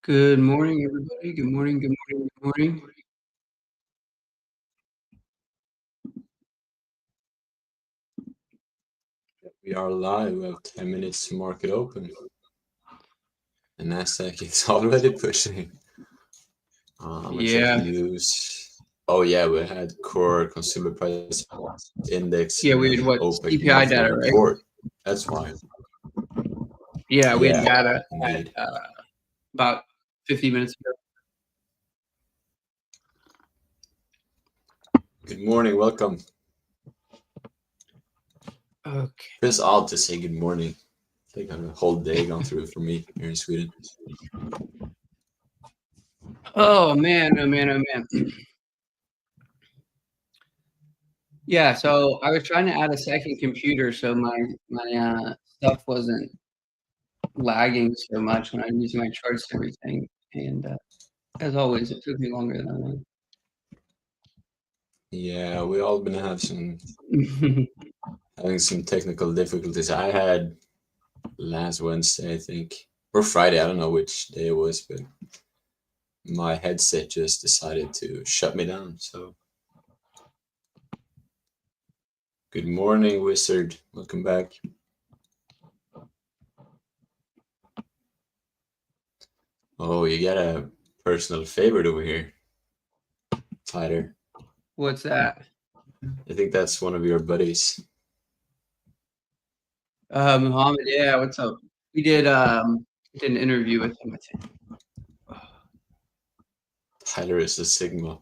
Good morning, everybody. Good morning, good morning, good morning. We are live. We have 10 minutes to market open. And Nasdaq is already pushing. I'm gonna check the news. Oh yeah, we had core consumer price index. Yeah, we had what OPEC CPI data, report. right? That's why. Yeah, we had data indeed. at about 50 minutes ago. Good morning, welcome. Okay. Chris odd to say good morning. I think a whole day gone through for me here in Sweden. Oh man, oh man, oh man. Yeah, so I was trying to add a second computer so my stuff wasn't lagging so much when I'm using my charts and everything. And as always, it took me longer than I wanted. Yeah, we all been having some technical difficulties. I had last Wednesday, I think, or Friday. I don't know which day it was, but my headset just decided to shut me down. So, good morning, Wizard. Welcome back. Oh, you got a personal favorite over here, Tyler. What's that? I think that's one of your buddies. Muhammad, yeah, what's up? We did an interview with him, I think. Tyler is a Sigma.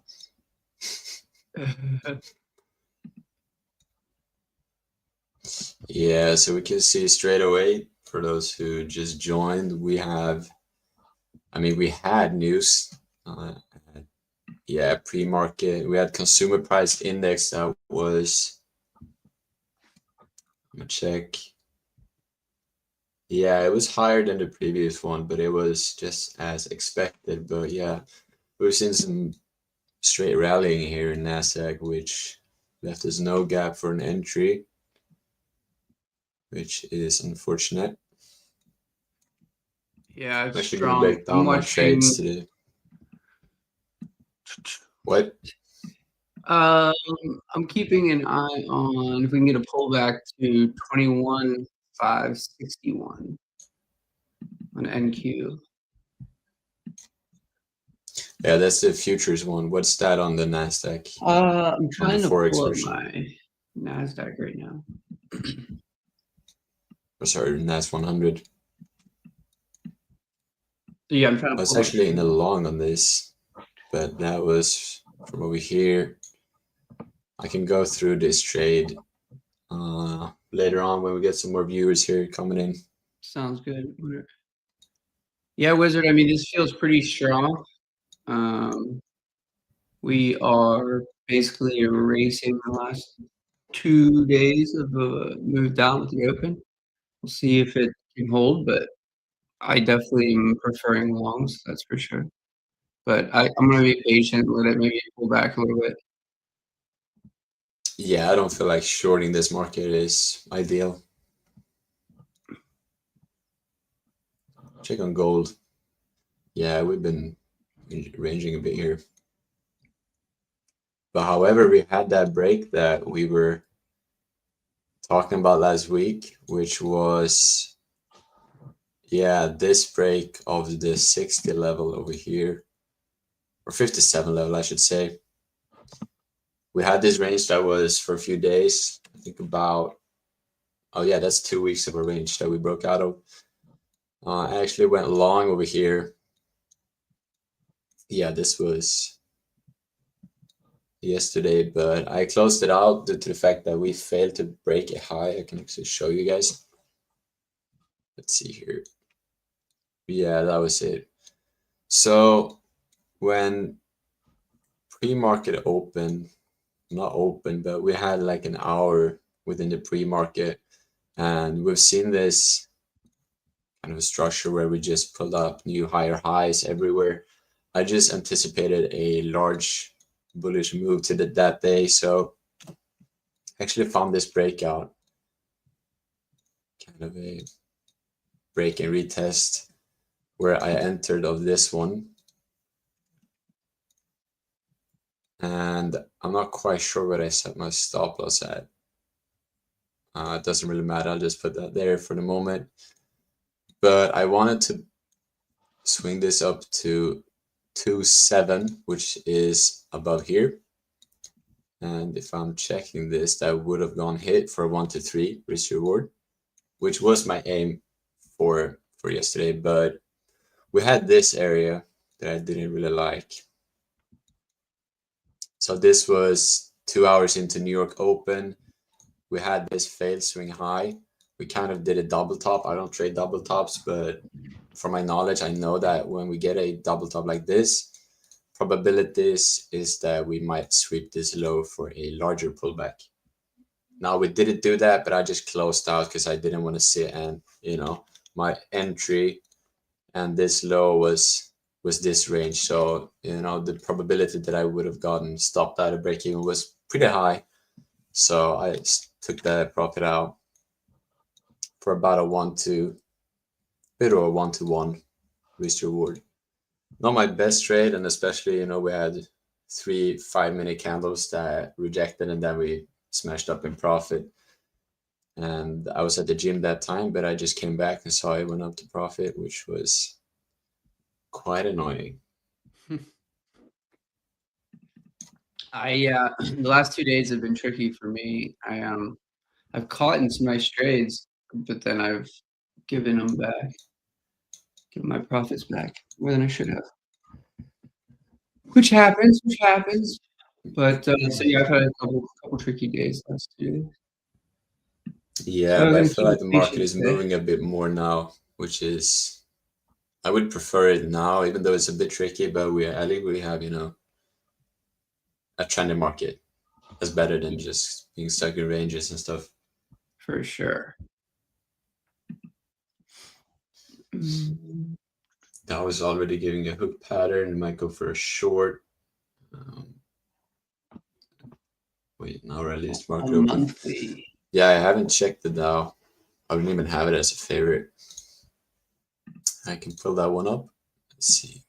Yeah, so we can see straight away for those who just joined, we had news. Pre-market. We had consumer price index that was, I'm gonna check. Yeah, it was higher than the previous one, but it was just as expected. But yeah, we've seen some straight rallying here in Nasdaq, which left us no gap for an entry, which is unfortunate. Yeah, it's actually strong. gonna break down my trades today. What? I'm keeping an eye on if we can get a pullback to 21,561 on NQ. Yeah, that's the futures one. What's that on the Nasdaq? I'm trying to pull up my Nasdaq right now. Sorry, Nas 100. Yeah, I'm trying to. I was actually in a long on this, but that was from over here. I can go through this trade later on when we get some more viewers here coming in. Sounds good. Yeah, Wizard, I mean, this feels pretty strong. We are basically erasing the last 2 days of a move down with the open. We'll see if it can hold, but I definitely am preferring longs, that's for sure. But I'm going to be patient, let it maybe pull back a little bit. Yeah, I don't feel like shorting this market is ideal. Check on gold. Yeah, we've been ranging a bit here. But however, we had that break that we were talking about last week, which was, yeah, this break of the 60 level over here, or 57 level, I should say. We had this range that was for a few days, I think about, oh yeah, that's 2 weeks of a range that we broke out of. I actually went long over here. Yeah, this was yesterday, but I closed it out due to the fact that we failed to break a high. I can actually show you guys. Let's see here. Yeah, that was it. So when pre-market opened, not open, but we had like an hour within the pre-market, and we've seen this kind of a structure where we just pulled up new higher highs everywhere. I just anticipated a large bullish move to that day, so actually found this breakout, kind of a break and retest where I entered of this one. And I'm not quite sure what I set my stop loss at. It doesn't really matter. I'll just put that there for the moment. But I wanted to swing this up to 2.7, which is above here. And if I'm checking this, that would have gone hit for 1 to 3 risk reward, which was my aim for yesterday. But we had this area that I didn't really like. So this was 2 hours into New York Open. We had this failed swing high. We kind of did a double top. I don't trade double tops, but from my knowledge, I know that when we get a double top like this, probabilities is that we might sweep this low for a larger pullback. Now we didn't do that, but I just closed out because I didn't want to sit, and my entry and this low was this range. So the probability that I would have gotten stopped out of break even was pretty high. So I took that profit out for about a 1-2, bit or a 1-to-1 risk reward. Not my best trade, and especially we had 3 5-minute candles that rejected, and then we smashed up in profit. And I was at the gym that time, but I just came back and saw it went up to profit, which was quite annoying. The last 2 days have been tricky for me. I've caught in some nice trades, but then I've given them back, given my profits back more than I should have. Which happens. But so yeah, I've had a couple tricky days last 2 days. Yeah, So but I feel like the market is moving a bit more now, which is, I would prefer it now, even though it's a bit tricky. But at least we have a trendy market. That's better than just being stuck in ranges and stuff. For sure. That was already giving a hook pattern. It might go for a short. Wait, now released market open. Monthly. Yeah, I haven't checked the Dow. I wouldn't even have it as a favorite. I can pull that one up. Let's see.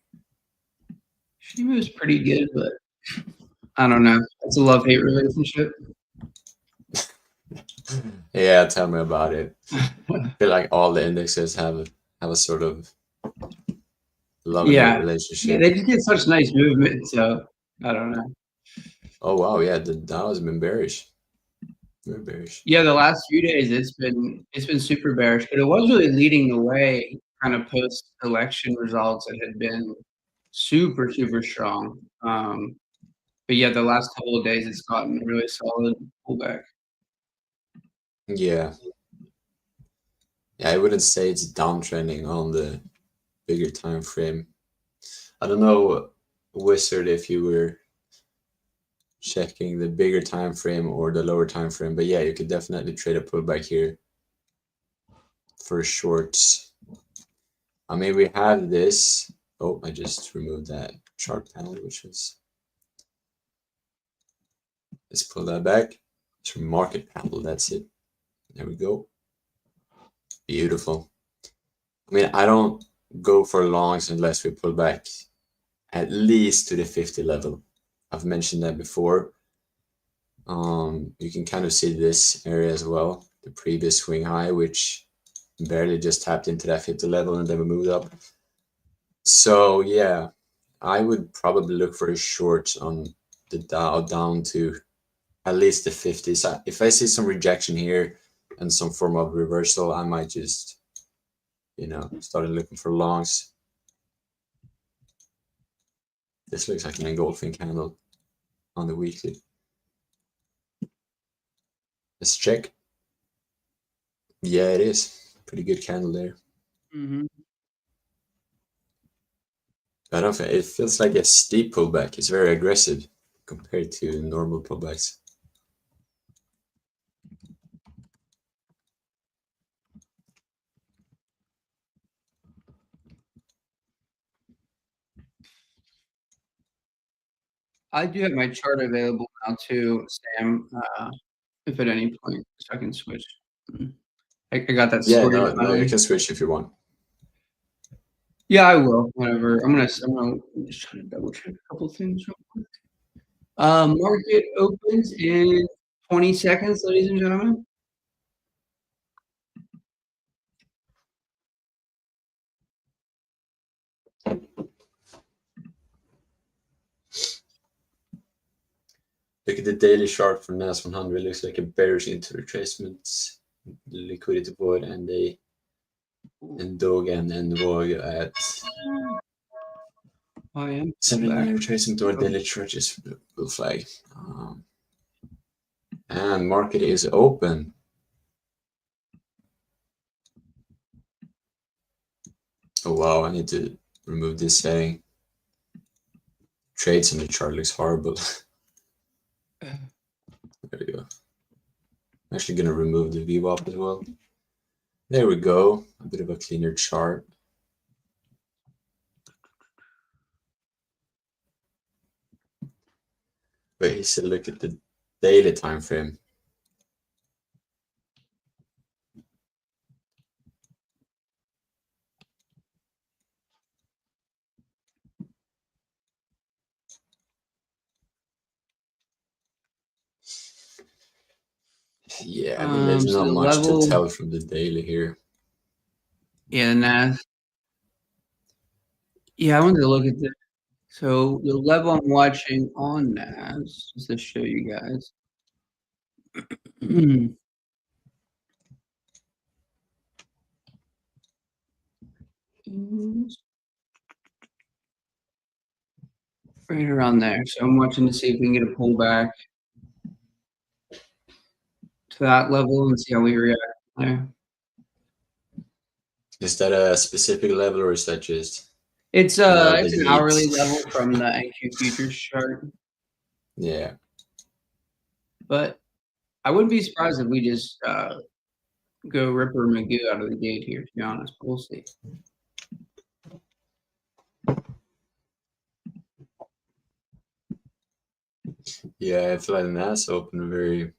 She moves pretty good, but I don't know. It's a love-hate relationship. Yeah, tell me about it. I feel like all the indexes have a sort of love-hate relationship. Yeah, they just get such nice movement, so I don't know. Oh wow, yeah, the Dow has been bearish. Very bearish. Yeah, the last few days it's been super bearish, but it was really leading the way kind of post-election results that had been super, super strong. But yeah, the last couple of days it's gotten a really solid pullback. Yeah. Yeah, I wouldn't say it's downtrending on the bigger time frame. I don't know, Wizard, if you were checking the bigger time frame or the lower time frame, but yeah, you could definitely trade a pullback here for shorts. I mean, we have this. Oh, I just removed that chart panel, which is. Let's pull that back. It's from market panel. That's it. There we go. Beautiful. I mean, I don't go for longs unless we pull back at least to the 50 level. I've mentioned that before. You can kind of see this area as well, the previous swing high, which barely just tapped into that 50 level and then we moved up. So yeah, I would probably look for a short on the Dow down to at least the 50s. If I see some rejection here and some form of reversal, I might just start looking for longs. This looks like an engulfing candle on the weekly. Let's check. Yeah, it is. Pretty good candle there. I don't think it feels like a steep pullback. It's very aggressive compared to normal pullbacks. I do have my chart available now too, Sam. If at any point so I can switch. I got that. Yeah, no, you can switch if you want. Yeah, I will. Whenever I'm just trying to double check a couple things real quick. Market opens in 20 seconds, ladies and gentlemen. Look at the daily chart for NAS 100. Looks like a bearish into retracements, liquidity void, and Dogen and Vogue at I am 7-minute retracement toward daily churches blue flag. And market is open. Oh wow, I need to remove this setting. Trades on the chart looks horrible. There we go. I'm actually gonna remove the VWAP as well. There we go. A bit of a cleaner chart. Wait, he said look at the daily time frame. Yeah, I mean, there's So not the much level, to tell from the daily here. yeah, the NAS. Yeah, I wanted to look at the. So the level I'm watching on NAS, just to show you guys. Right around there. So I'm watching to see if we can get a pullback to that level and see how we react there. Is that a specific level or is that just It's level it's an hourly level from the NQ futures chart. Yeah. But I wouldn't be surprised if we just go Ripper Magoo out of the gate here, to be honest. We'll see. Yeah, I feel like the NAS open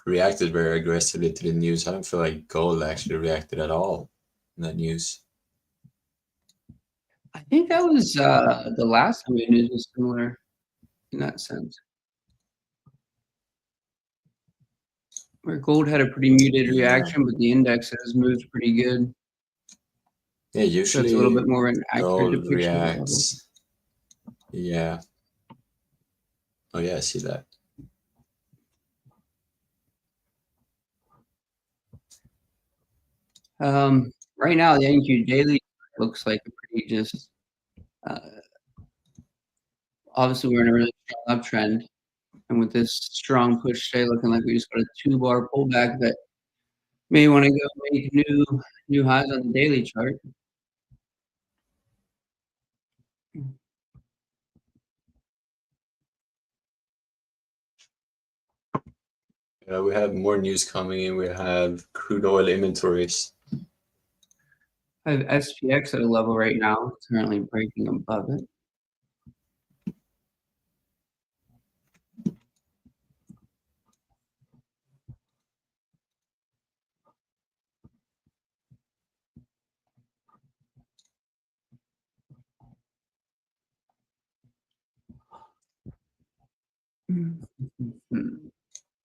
reacted very aggressively to the news. I don't feel like gold actually reacted at all in that news. I think that was the last time the news was similar in that sense. Where gold had a pretty muted reaction, but the index has moved pretty good. Yeah, usually so it's a little bit more an accurate gold depiction of the level. reacts. Yeah. Oh yeah, I see that. Right now, the NQ daily looks like a pretty just. Obviously, we're in a really strong uptrend, and with this strong push today, looking like we just got a 2-bar pullback that may want to go make new highs on the daily chart. We have more news coming in. We have crude oil inventories. I have SPX at a level right now, currently breaking above it.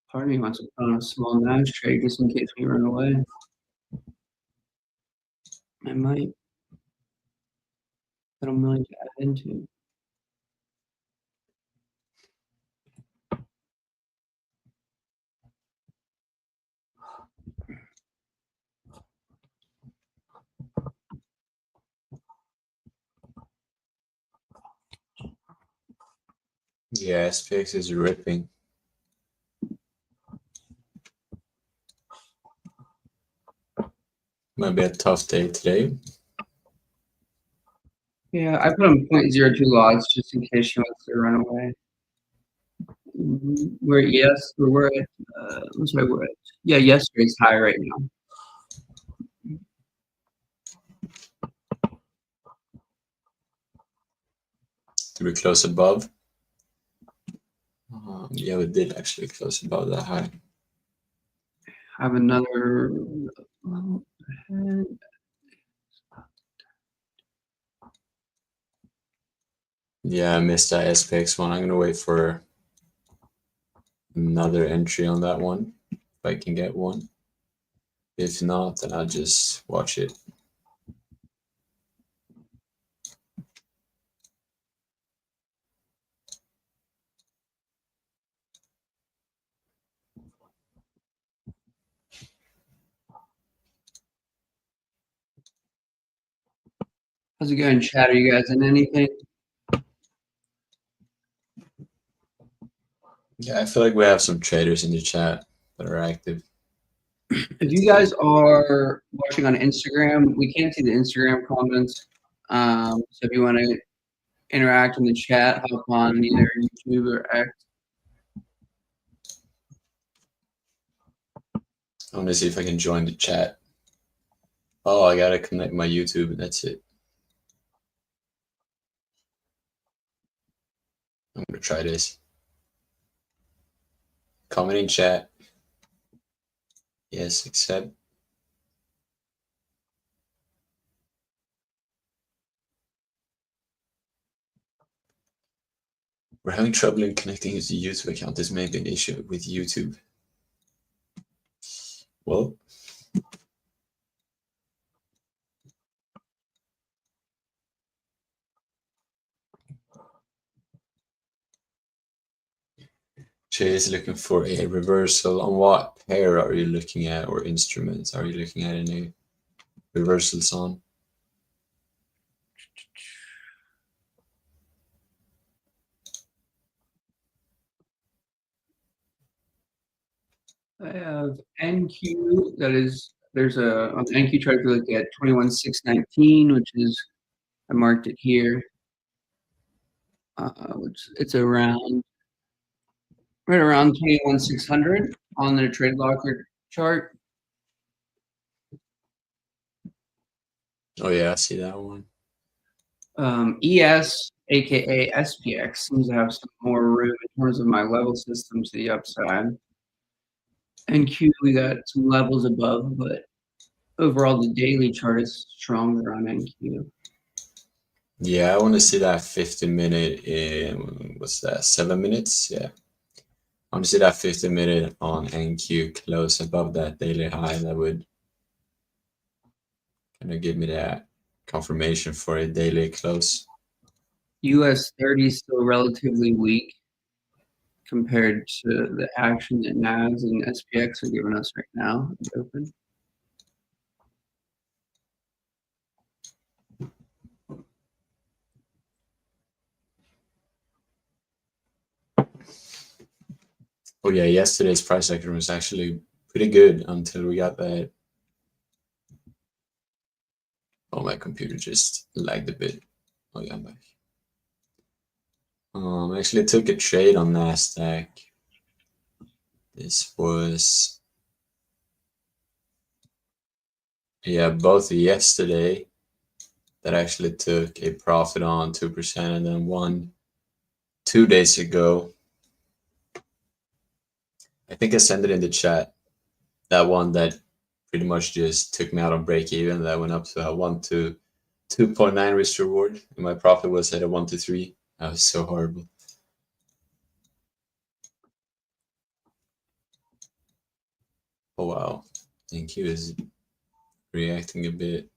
Part of me wants to put on a small NAS trade just in case we run away. I might. That I'm willing to add into. Yeah, SPX is ripping. Might be a tough day today. Yeah, I put on 0.02 lots just in case she wants to run away. We're at yesterday's high right now. Did we close above? Yeah, we did actually close above that high. I have another level ahead. Yeah, I missed that SPX one. I'm gonna wait for another entry on that one if I can get one. If not, then I'll just watch it. How's it going, chat? Are you guys in anything? Yeah, I feel like we have some traders in the chat that are active. If you guys are watching on Instagram, we can't see the Instagram comments. So if you want to interact in the chat, hop on either YouTube or X. I want to see if I can join the chat. Oh, I gotta connect my YouTube and that's it. I'm gonna try this. Comment in chat. Yes, accept. We're having trouble in connecting to the YouTube account. This may be an issue with YouTube. Well, Jay is looking for a reversal. On what pair are you looking at or instruments? Are you looking at any reversals on? I have NQ. There's a on NQ try to look at 21,619, which is I marked it here. Which it's around right around 21,600 on the trade locker chart. Oh yeah, I see that one. ES, aka SPX, seems to have some more room in terms of my level system to the upside. NQ, we got some levels above, but overall the daily chart is stronger on NQ. Yeah, I want to see that 50-minute in, what's that, 7 minutes? Yeah. I want to see that 50-minute on NQ close above that daily high. That would kind of give me that confirmation for a daily close. US 30 is still relatively weak compared to the action that NAS and SPX are giving us right now. Open. Oh yeah, yesterday's price action was actually pretty good until we got that. Oh, my computer just lagged a bit. Oh yeah, I'm back. I actually took a trade on NASDAQ. This was, yeah, both yesterday that actually took a profit on 2% and then one 2 days ago. I think I sent it in the chat. That one that pretty much just took me out on break even. That went up to a 1 to 2.9 risk reward. And my profit was at a 1 to 3. That was so horrible. Oh wow. Thank you is reacting a bit.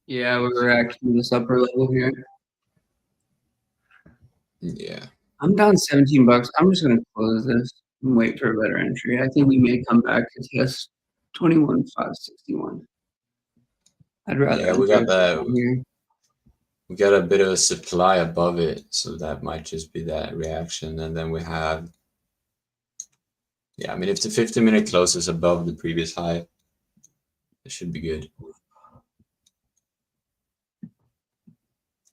Yeah, we're actually this upper level here. Yeah. I'm down 17 bucks. I'm just gonna close this and wait for a better entry. I think we may come back to test 21,561. I'd rather Yeah, we enter got that. here. We got a bit of a supply above it, so that might just be that reaction. And then we have, yeah, I mean, if the 50-minute close is above the previous high, it should be good.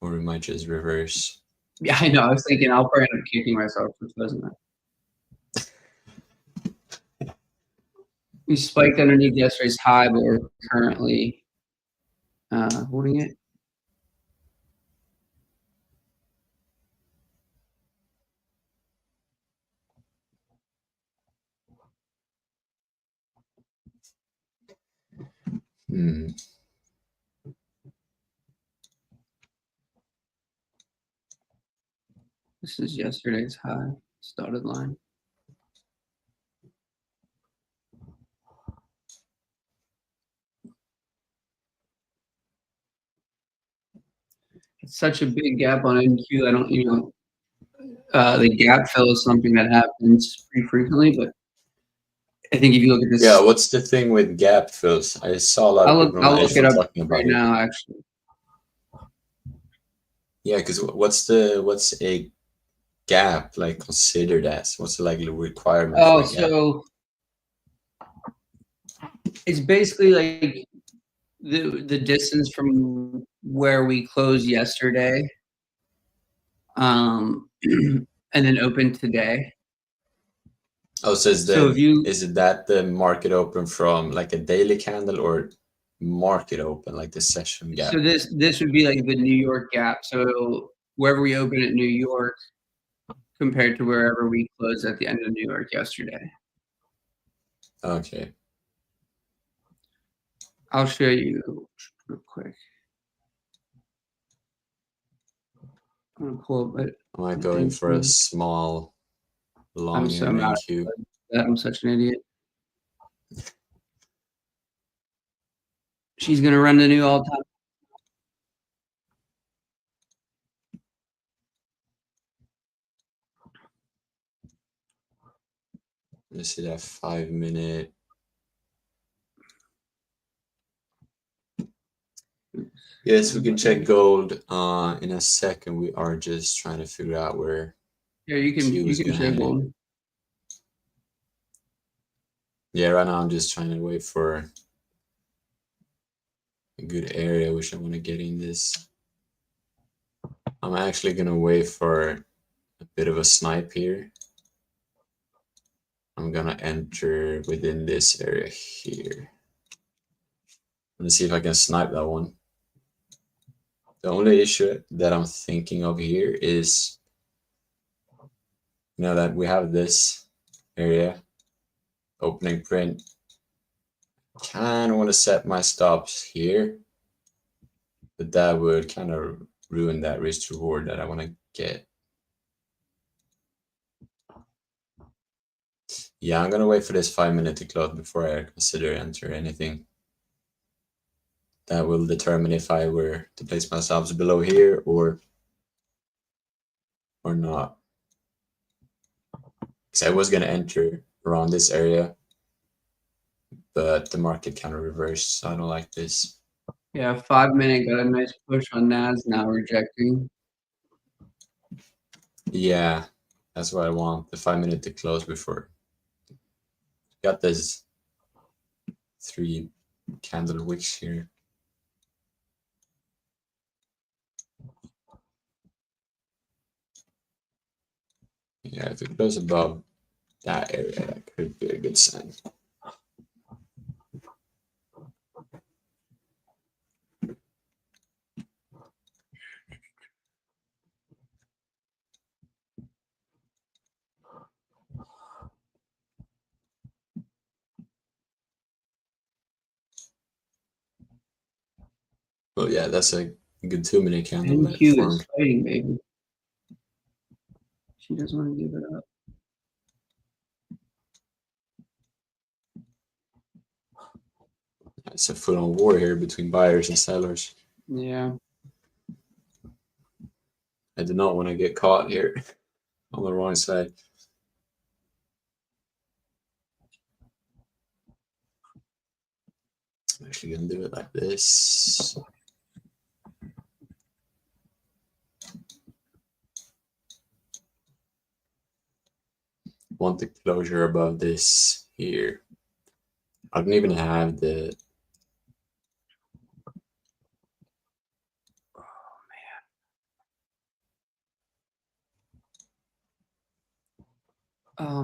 Or we might just reverse. Yeah, I know. I was thinking I'll probably end up kicking myself for closing that. We spiked underneath yesterday's high, but we're currently holding it. Hmm. This is yesterday's high, dotted line. It's such a big gap on NQ. I don't, the gap fill is something that happens pretty frequently, but I think if you look at this, yeah, what's the thing with gap fills? I saw a lot of people on look it up talking about right now, actually. Yeah, because what's a gap like considered as? What's the like requirement for a gap? So it's basically like the distance from where we closed yesterday, and then open today. Oh, so is it that the market open from like a daily candle or market open like the session gap? So this would be like the New York gap. So wherever we open at New York compared to wherever we closed at the end of New York yesterday. Okay. I'll show you real quick. I'm gonna pull up it. Am I going for a small long here in NQ? I'm such an idiot. She's gonna run the new all-time. Let's see that 5 minute. Yes, we can check gold in a second. We are just trying to figure out where. Yeah, you can check gold. Yeah, right now I'm just trying to wait for a good area which I want to get in this. I'm actually gonna wait for a bit of a snipe here. I'm gonna enter within this area here. Let's see if I can snipe that one. The only issue that I'm thinking of here is, that we have this area, opening print. Kind of want to set my stops here, but that would kind of ruin that risk reward that I want to get. Yeah, I'm gonna wait for this 5 minute to close before I consider enter anything. That will determine if I were to place my stops below here or not. Because I was gonna enter around this area, but the market kind of reversed, so I don't like this. Yeah, 5 minute got a nice push on NAS, now rejecting. Yeah, that's what I want, the 5 minute to close before. Got this 3 candle wicks here. Yeah, if it goes above that area, that could be a good sign. Well, yeah, that's a good 2 minute candle. NQ is fighting, baby. She doesn't want to give it up. It's a full-on war here between buyers and sellers. Yeah. I do not want to get caught here on the wrong side. I'm actually going to do it like this. Want the closure above this here. I don't even have the.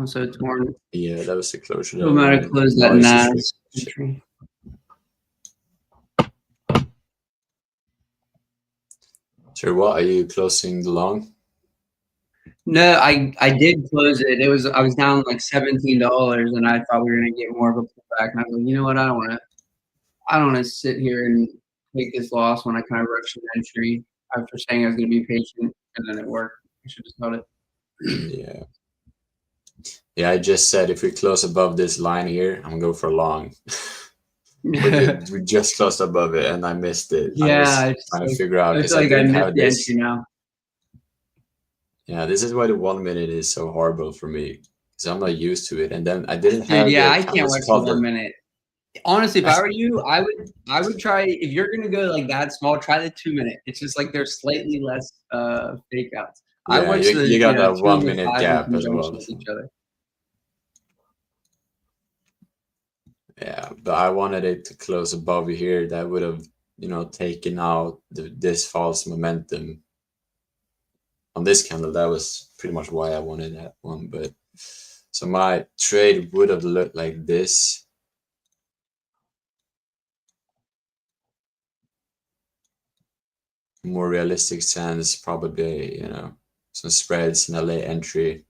So torn. Yeah, that was the closure. No matter close that NAS entry. Sure, what are you closing the long? No, I did close it. I was down like $17, and I thought we were gonna get more of a pullback. And I was like, you know what? I don't want to sit here and take this loss when I kind of rushed an entry after saying I was gonna be patient, and then it worked. I should have held it. Yeah. Yeah, I just said if we close above this line here, I'm gonna go for long. We just closed above it and I missed it. I Yeah, was it's trying to like figure out I because feel I like I didn't missed have the entry this. now. Yeah, this is why the 1 minute is so horrible for me because I'm not used to it. And then I didn't Dude, have yeah, the I can't what's watch it the called 1 minute. Honestly, if I were you, I would try if you're gonna go like that small, try the 2 minute. It's just like there's slightly less fake outs. I yeah, watched the you got that 2 1 and the minute 5 in gap as conjunction well. with each other. Yeah, but I wanted it to close above here. That would have, taken out this false momentum on this candle. That was pretty much why I wanted that one. But so my trade would have looked like this. More realistic sense, probably, some spreads in LA entry.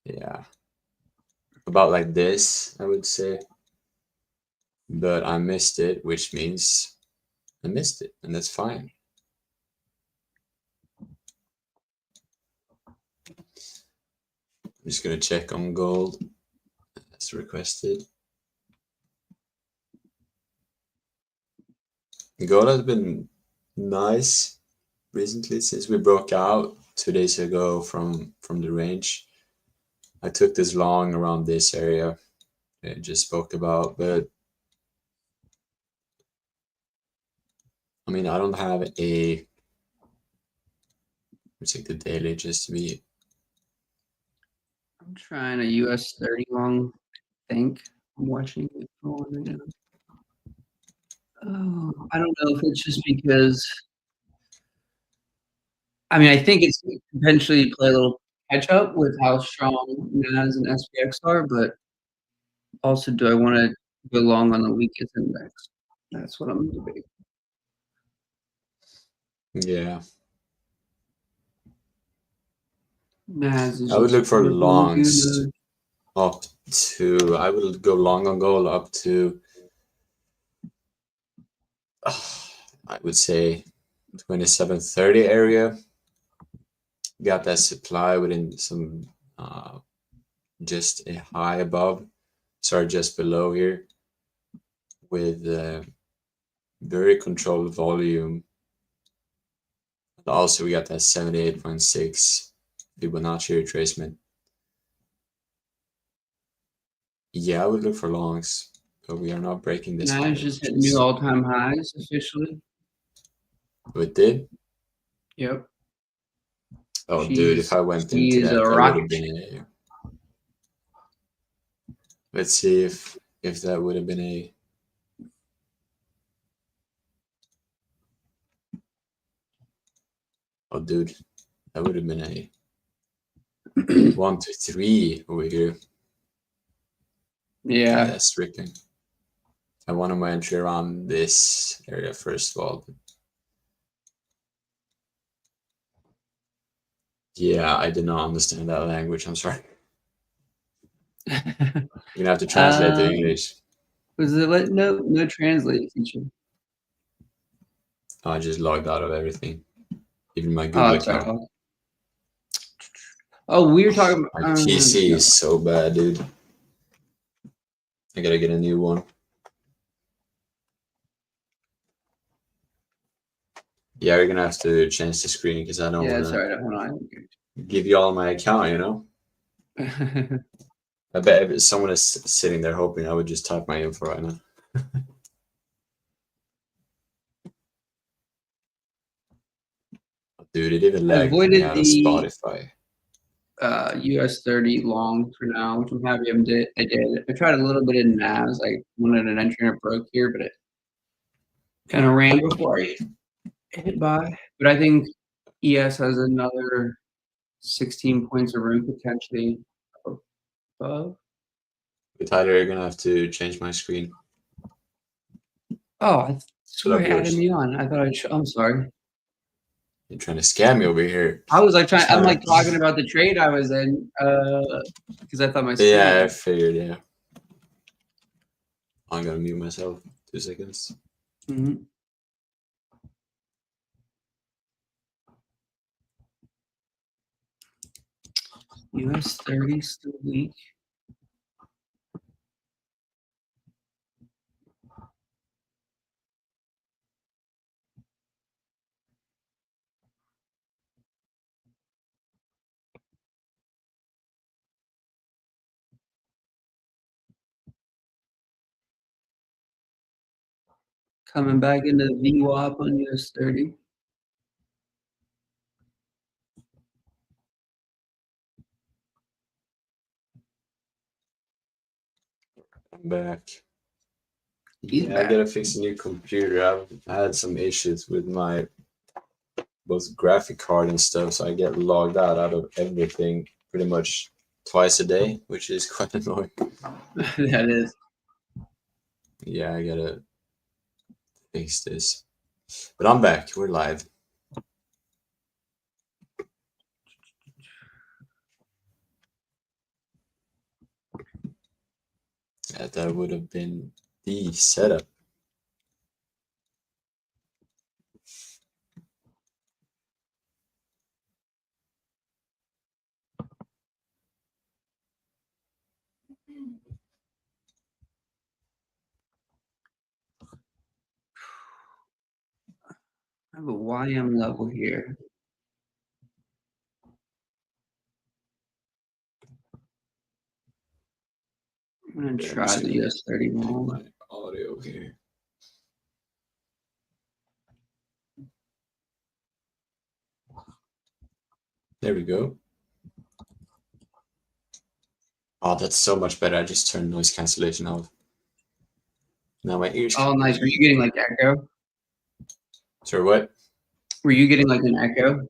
Yeah. About like this, I would say. But I missed it, which means I missed it, and that's fine. I'm just gonna check on gold as requested. Gold has been nice recently since we broke out 2 days ago from the range. I took this long around this area I just spoke about, but I mean, I don't have a, let's take the daily just to be. I'm trying a US 30 long. Think I'm watching it for one right now. Oh, I don't know if it's just because. I mean, I think it's potentially play a little catch up with how strong NAS and SPX are, but also, do I want to go long on the weakest index? That's what I'm debating. Yeah. NAS is I would just look for really longs good. up to, I would go long on gold up to, I would say 2730 area. Got that supply within some, just a high above, sorry, just below here with very controlled volume. And also we got that 78.6 Fibonacci retracement. Yeah, I would look for longs, but we are not breaking this high. NAS just hit new all-time highs officially. It did? Yep. Oh, dude, if I went into that, that would have been a. Let's see if that would have been a. Oh, dude, that would have been a 1 to 3 over here. Yeah. That's stricken. I wanted my entry around this area first of all. Yeah, I did not understand that language. I'm sorry. You're gonna have to translate to English. Was it no translate feature? I just logged out of everything, even my Google account. Oh, we were talking about. My PC is so bad, dude. I gotta get a new one. Yeah, you're gonna have to change the screen because I don't want to give you all my account, you know? I bet if someone is sitting there hoping I would just type my info right now. Dude, it even lagged me out on Spotify. US 30 long for now, which I'm happy I did. I tried a little bit in NAS. I wanted an entry and it broke here, but it kind of ran before I hit buy. But I think ES has another 16 points of room potentially above. Tyler, you're gonna have to change my screen. Oh, I swear I added me on. I thought I'm sorry. You're trying to scam me over here. I was like I'm like talking about the trade I was in, because I thought my screen. Yeah, I figured, yeah. I'm gonna mute myself. 2 seconds. Mm-hmm. US 30 still weak. Coming back into the VWAP on US 30. I'm back. He's Yeah, back. I gotta fix a new computer. I've had some issues with my both graphic card and stuff, so I get logged out of everything pretty much twice a day, which is quite annoying. That is. Yeah, I gotta fix this. But I'm back. We're live. That would have been the setup. I have a YM level here. I'm gonna try the US 30 wall. My audio here. There we go. Oh, that's so much better. I just turned noise cancellation off. Now my ears. Oh, nice. Were you getting like echo? Sorry, what? Were you getting like an echo?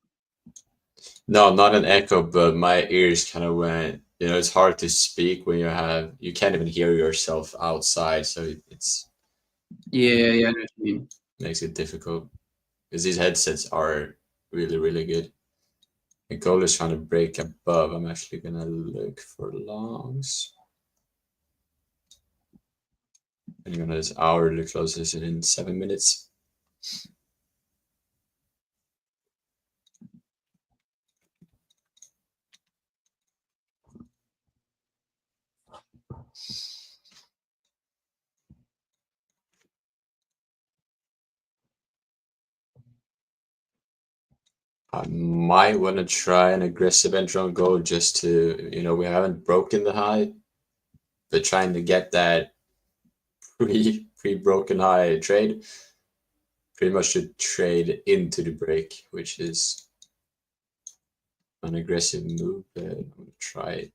No, not an echo, but my ears kind of went. It's hard to speak when you can't even hear yourself outside, so it's Yeah, I know what you mean. makes it difficult. Because these headsets are really, really good. The goal is trying to break above. I'm actually gonna look for longs. And on this hour, the closest is in 7 minutes. I might want to try an aggressive entry on gold just to, we haven't broken the high, but trying to get that pre-broken high trade, pretty much to trade into the break, which is an aggressive move, but I'm going to try it.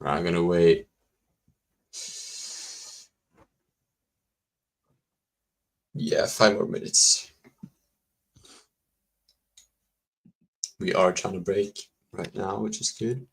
I'm going to wait. Yeah, 5 more minutes. We are trying to break right now, which is good.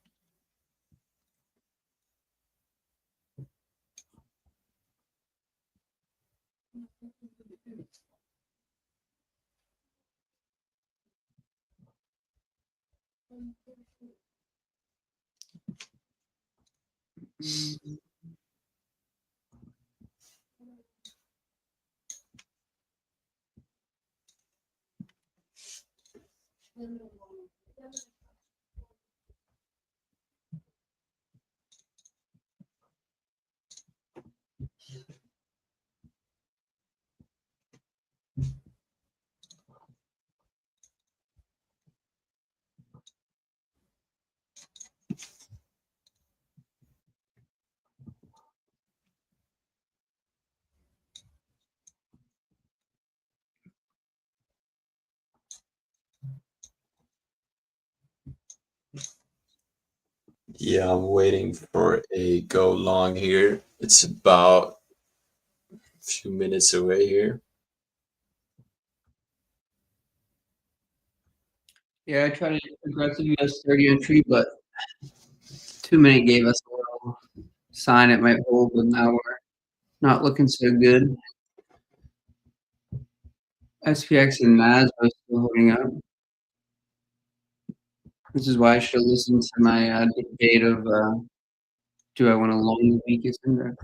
Yeah, I'm waiting for a go long here. It's about a few minutes away here. Yeah, I tried to aggressive US 30 entry, but 2 minute gave us a little sign it might hold, but now we're not looking so good. SPX and NAS are still holding up. This is why I should listen to my debate of do I want to long the weakest index?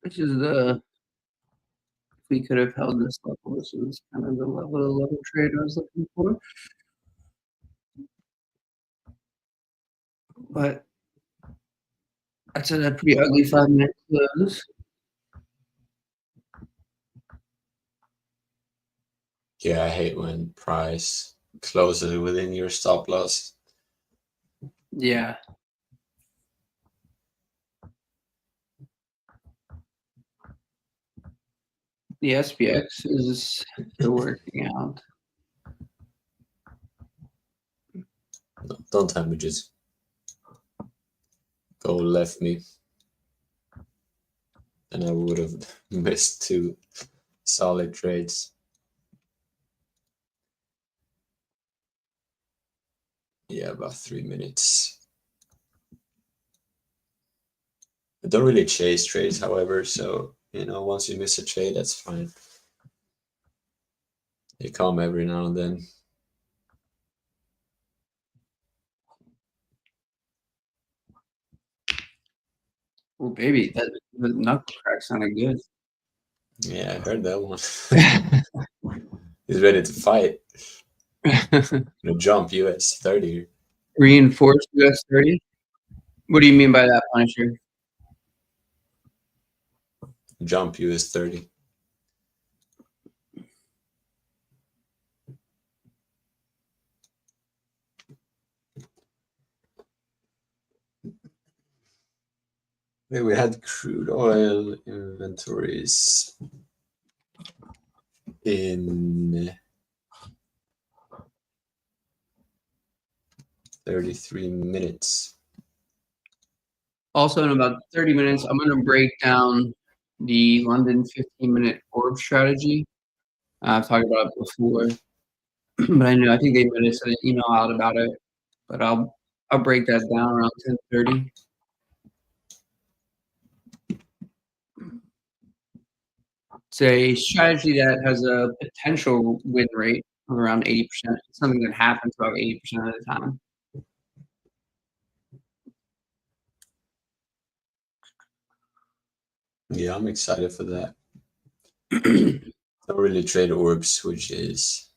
This is the, if we could have held this level, this is kind of the level trade I was looking for. But that's a pretty ugly 5-minute close. Yeah, I hate when price closes within your stop loss. Yeah. The SPX is still working out. No, don't have me just go left me. And I would have missed 2 solid trades. Yeah, about 3 minutes. I don't really chase trades, however, so, you know, once you miss a trade, that's fine. They come every now and then. Oh, baby, that the knuckle crack sounded good. Yeah, I heard that one. He's ready to fight. No jump, US 30. Reinforced US 30? What do you mean by that, Punisher? Jump, US 30. We had crude oil inventories in 33 minutes. Also, in about 30 minutes, I'm going to break down the London 15-minute orb strategy. I've talked about it before, but I think they might have sent an email out about it. But I'll break that down around 10:30. It's a strategy that has a potential win rate of around 80%. It's something that happens about 80% of the time. Yeah, I'm excited for that. Don't really trade orbs, which is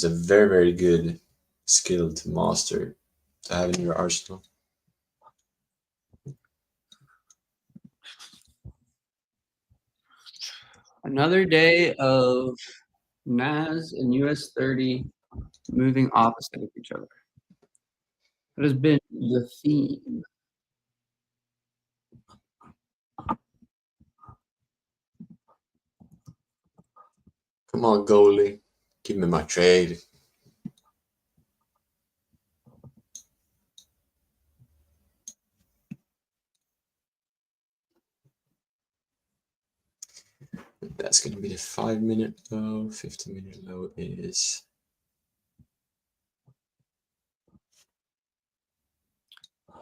a very, very good skill to master, to have in your arsenal. Another day of NAS and US 30 moving opposite of each other. That has been the theme. Come on, goalie. Give me my trade. That's going to be the 5-minute low. 15-minute low is...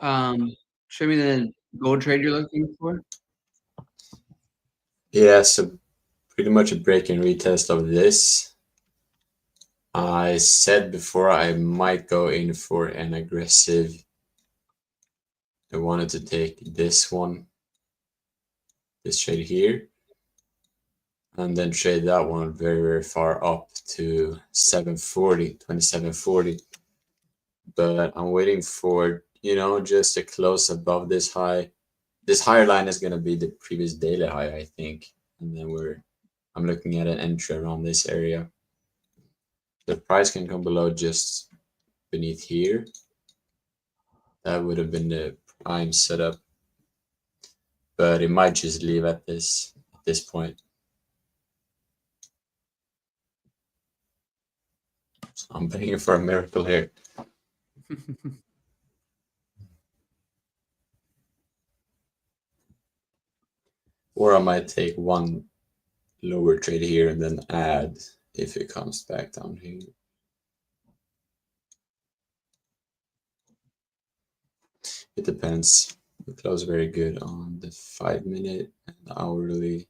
Show me the gold trade you're looking for. Yeah, so pretty much a break and retest of this. I said before I might go in for an aggressive. I wanted to take this one, this trade here, and then trade that one very, very far up to 740, 2740. But I'm waiting for, you know, just a close above this high. This higher line is going to be the previous daily high, I think. And then I'm looking at an entry around this area. The price can come below just beneath here. That would have been the prime setup. But it might just leave at this point. So I'm begging for a miracle here. Or I might take one lower trade here and then add if it comes back down here. It depends. We close very good on the 5-minute and hourly.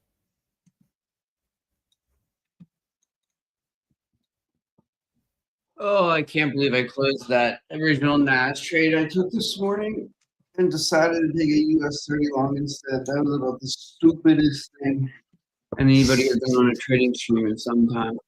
Oh, I can't believe I closed that original NAS trade I took this morning. and decided to take a US 30 long instead. That was about the stupidest thing anybody has done on a trading stream in some time.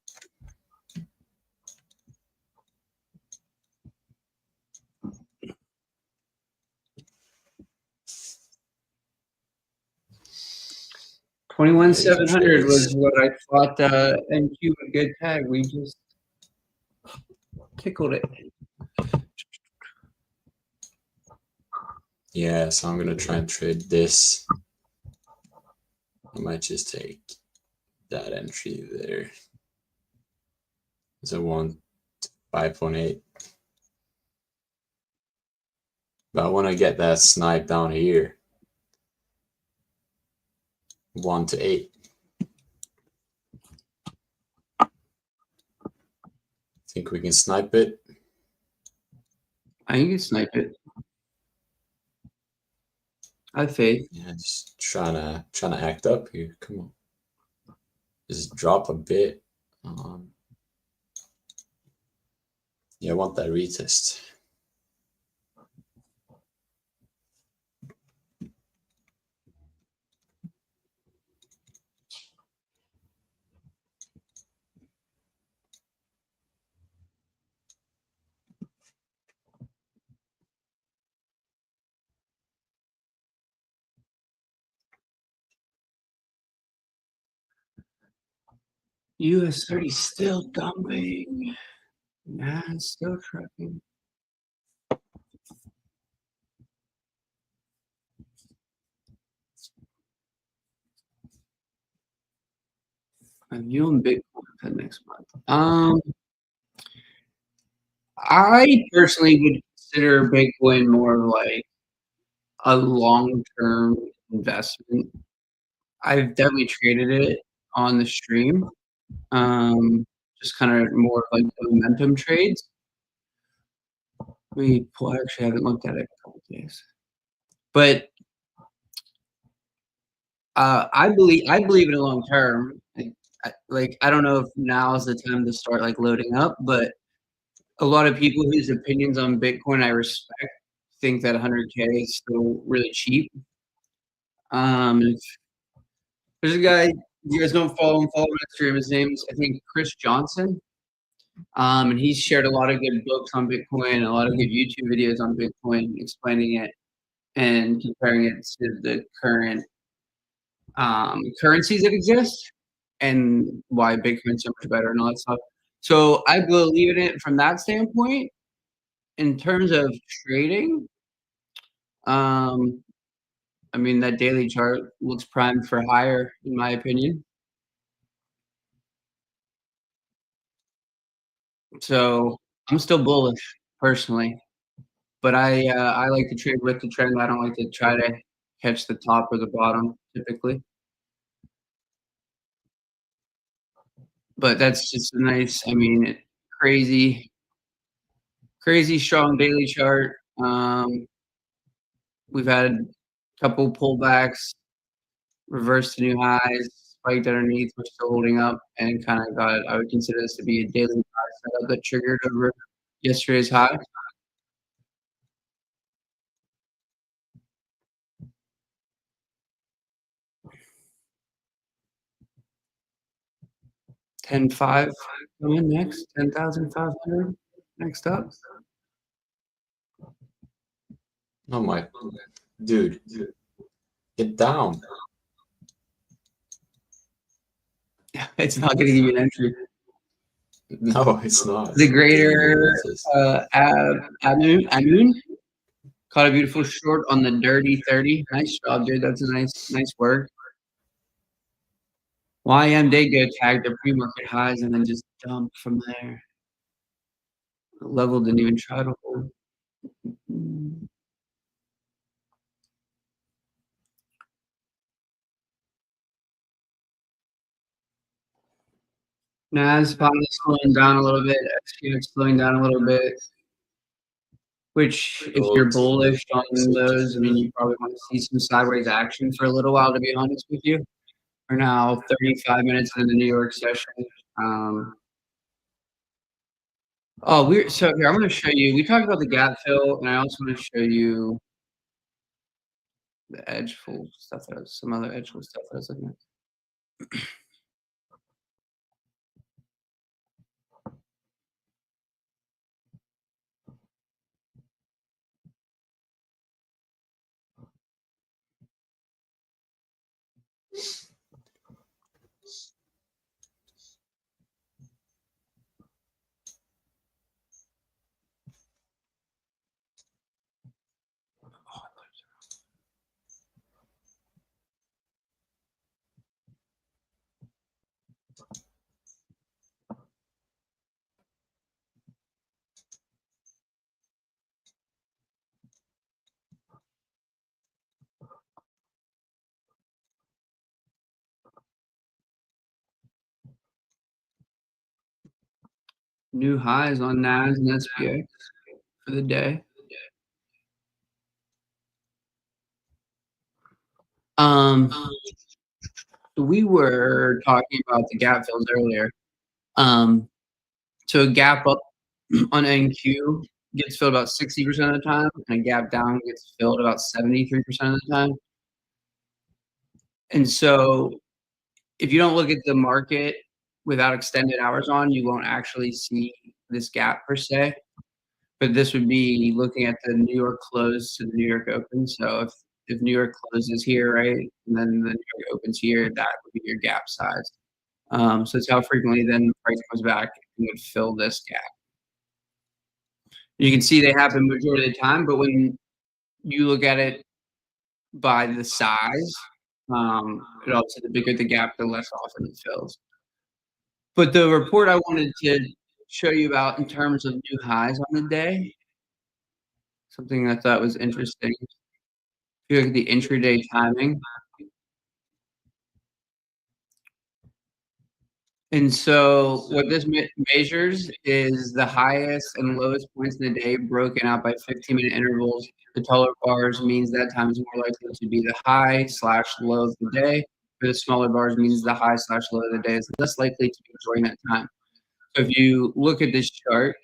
$21,700 was what I thought NQ would get tagged. We just tickled it. Yeah, so I'm gonna try and trade this. I might just take that entry there. So 5.8. But I want to get that snipe down here. 1 to 8. Think we can snipe it? I think you can snipe it. I have faith. Yeah, just trying to act up here. Come on. Just drop a bit. Yeah, I want that retest. US 30 still dumping. Nah, it's still trucking. I'm viewing Bitcoin for next month. I personally would consider Bitcoin more like a long-term investment. I've definitely traded it on the stream. Just kind of more like momentum trades. I actually haven't looked at it in a couple days. But I believe in a long term. I don't know if now is the time to start like loading up, but a lot of people whose opinions on Bitcoin I respect think that 100K is still really cheap. There's a guy you guys don't follow him on Instagram. His name's I think Chris Johnson. And he's shared a lot of good books on Bitcoin, a lot of good YouTube videos on Bitcoin, explaining it and comparing it to the current currencies that exist and why Bitcoin's so much better and all that stuff. So I believe in it from that standpoint. In terms of trading, I mean that daily chart looks primed for higher, in my opinion. So I'm still bullish personally, but I like to trade with the trend. I don't like to try to catch the top or the bottom typically. But that's just a nice, I mean, crazy strong daily chart. We've had a couple pullbacks, reversed to new highs, spiked underneath. We're still holding up and kind of got, I would consider this to be a daily high setup that triggered over yesterday's high. $10,500 coming next, 10,500 next up. Oh my, dude, get down. It's not going to give you an entry. No, it's not. The greater Amun caught a beautiful short on the dirty 30. Nice job, dude. That's a nice work. YM did go tag the pre-market highs and then just dump from there. The level didn't even try to hold. Nas finally slowing down a little bit. SPX slowing down a little bit. Which, if you're bullish on those, I mean, you probably want to see some sideways action for a little while, to be honest with you. We're now 35 minutes into the New York session. So here, I'm going to show you. We talked about the gap fill, and I also want to show you the edgeful stuff that I was some other edgeful stuff that I was looking at. New highs on NAS and SPX for the day. We were talking about the gap fills earlier. So a gap up on NQ gets filled about 60% of the time, and a gap down gets filled about 73% of the time. And so if you don't look at the market without extended hours on, you won't actually see this gap per se. But this would be looking at the New York close to the New York open. So if New York closes here, right, and then the New York opens here, that would be your gap size. So it's how frequently then the price comes back and would fill this gap. You can see they happen majority of the time, but when you look at it by the size, it also the bigger the gap, the less often it fills. But the report I wanted to show you about in terms of new highs on the day, something I thought was interesting. If you look at the intraday timing, and so what this measures is the highest and lowest points in the day broken out by 15-minute intervals. The taller bars means that time is more likely to be the high/low of the day. For the smaller bars means the high/low of the day is less likely to be during that time. So if you look at this chart,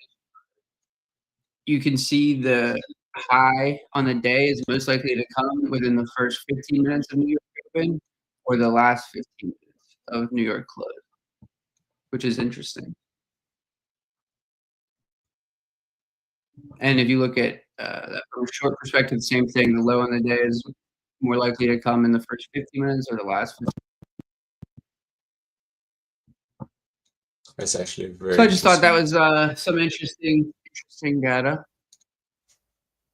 you can see the high on the day is most likely to come within the first 15 minutes of New York open or the last 15 minutes of New York close, which is interesting. And if you look at that from a short perspective, same thing. The low on the day is more likely to come in the first 50 minutes or the last 50. That's actually very. So I just thought that was some interesting data.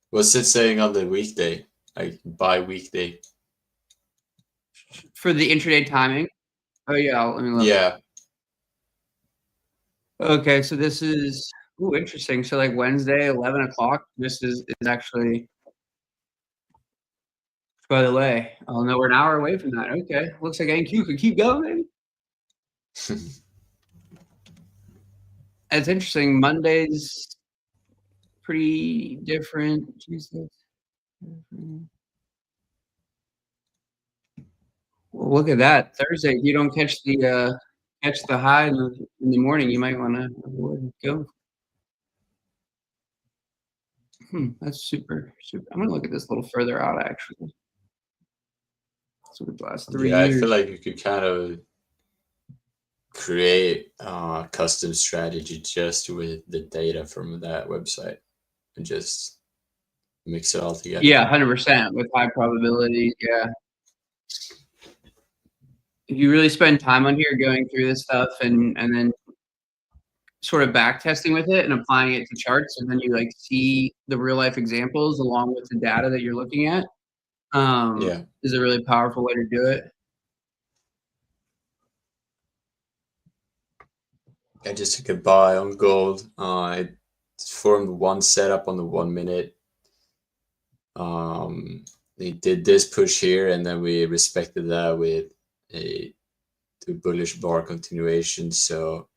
What's it saying on the weekday, like by weekday? For the intraday timing. Oh yeah, let me look. Yeah. Okay, so this is interesting. So like Wednesday, 11 o'clock. This is actually. By the way, oh no, we're an hour away from that. Okay, looks like NQ could keep going. It's interesting. Monday's pretty different. Tuesdays. Well, look at that. Thursday, if you don't catch the high in the morning, you might want to avoid go. That's super. I'm gonna look at this a little further out actually. So the last 3 years. I feel like you could kind of create a custom strategy just with the data from that website and just mix it all together. Yeah, 100% with high probability. Yeah. If you really spend time on here going through this stuff and then sort of back testing with it and applying it to charts, and then you like see the real life examples along with the data that you're looking at, is a really powerful way to do it. I just took a buy on gold. I formed one setup on the 1 minute. They did this push here, and then we respected that with a bullish bar continuation. So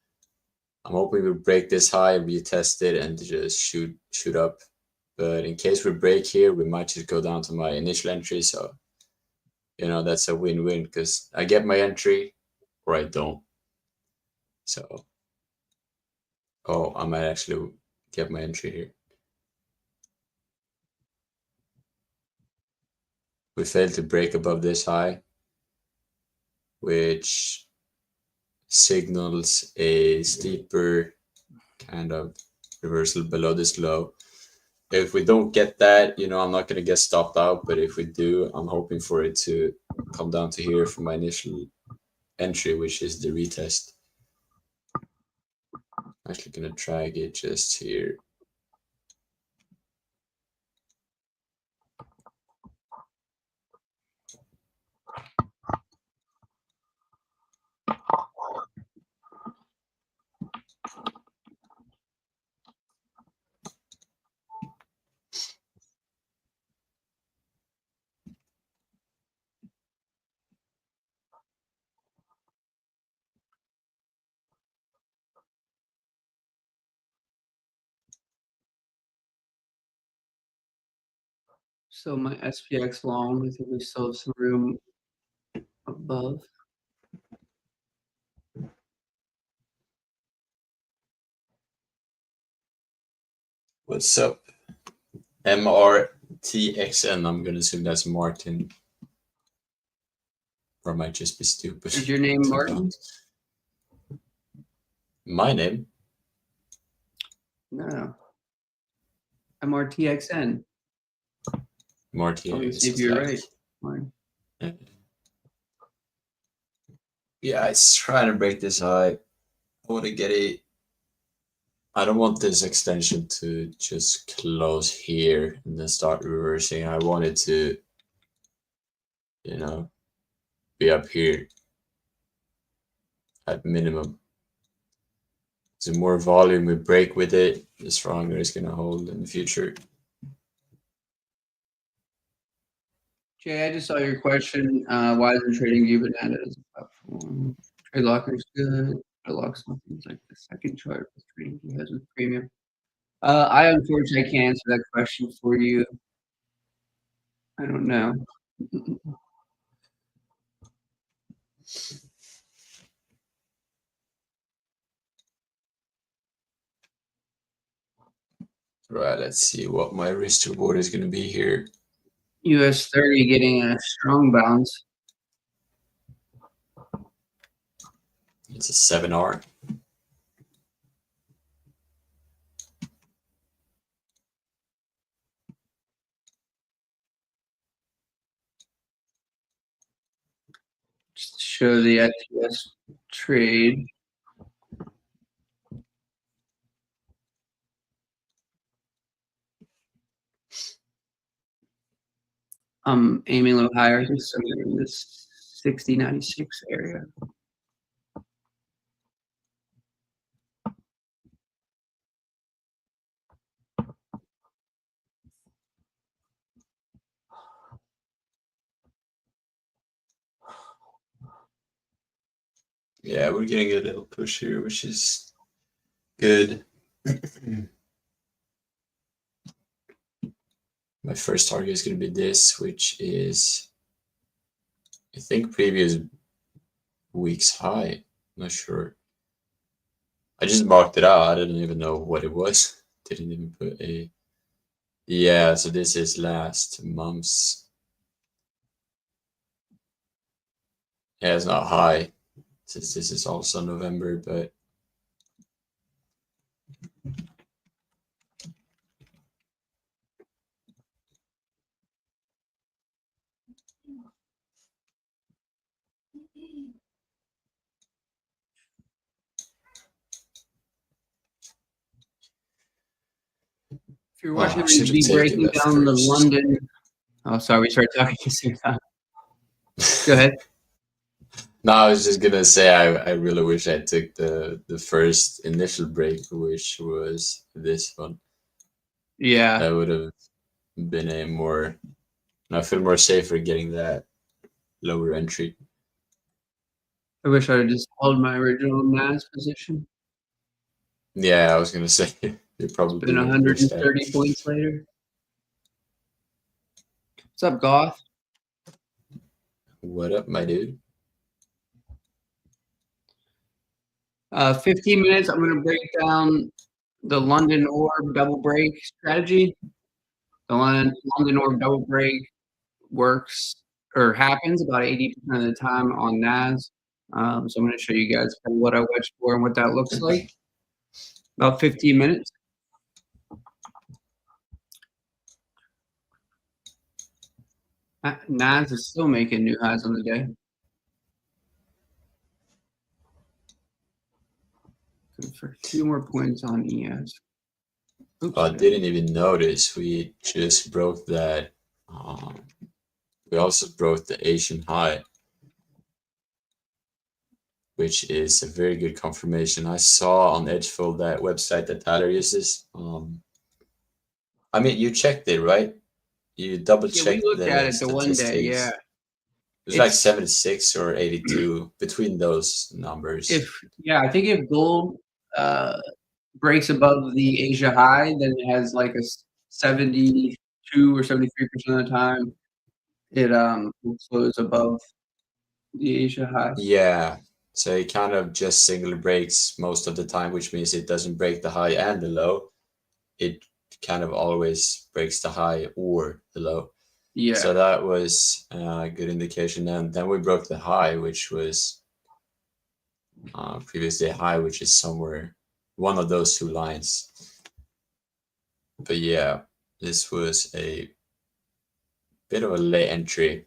I'm hoping we break this high, retest it, and just shoot up. But in case we break here, we might just go down to my initial entry. So, that's a win-win because I get my entry or I don't. So, I might actually get my entry here. We failed to break above this high, which signals a steeper kind of reversal below this low. If we don't get that, you know, I'm not going to get stopped out, but if we do, I'm hoping for it to come down to here for my initial entry, which is the retest. I'm actually going to drag it just here. So my SPX long, I think we still have some room above. What's up? MRTXN, I'm going to assume that's Martin. Or I might just be stupid. Is your name Martin? My name? No. MRTXN. Martin. See if you're right. Martin. Yeah, it's trying to break this high. I want to get I don't want this extension to just close here and then start reversing. I want it to, you know, be up here at minimum. The more volume we break with it, the stronger it's going to hold in the future. Jay, I just saw your question. Why isn't TradingView been added as a platform? TradeLocker's good. TradeLock something's like the second chart with TradingView has with premium. I unfortunately can't answer that question for you. I don't know. Right, let's see what my risk reward is going to be here. US 30 getting a strong bounce. It's a 7R. Just to show the ITS trade. I'm aiming a little higher, just somewhere in this 60-96 area. Yeah, we're getting a little push here, which is good. My first target is going to be this, which is, I think, previous week's high. I'm not sure. I just marked it out. I didn't even know what it was. Didn't even put a... Yeah, so this is last month's. Yeah, it's not high, since this is also November, but... If you're watching, should have be taken breaking that down the first. London. Oh, sorry, we started talking at the same time. Go ahead. No, I was just gonna say I really wish I took the first initial break, which was this one. Yeah, That would have been a more... I feel more safer getting that lower entry. I wish I had just held my original mass position. Yeah, I was gonna say you probably It's been 130 points later. What's up, Goth? What up, my dude? 15 minutes. I'm going to break down the London orb double break strategy. The London orb double break works or happens about 80% of the time on NAS. So I'm going to show you guys kind of what I wedged for and what that looks like. About 15 minutes. NAS is still making new highs on the day. For a few more points on ES. Oops, I didn't even notice. We just broke that. We also broke the Asian high, which is a very good confirmation. I saw on Edgefold, that website that Tyler uses. I mean, you checked it, right? You double yeah, we checked looked at the it the one day. Yeah, statistics. It was like 76 or 82 between those numbers. I think if gold breaks above the Asia high, then it has like a 72 or 73% of the time it will close above the Asia high. Yeah, so it kind of just single breaks most of the time, which means it doesn't break the high and the low. It kind of always breaks the high or the low. Yeah. So that was a good indication. And then we broke the high, which was previous day high, which is somewhere one of those two lines. But yeah, this was a bit of a late entry.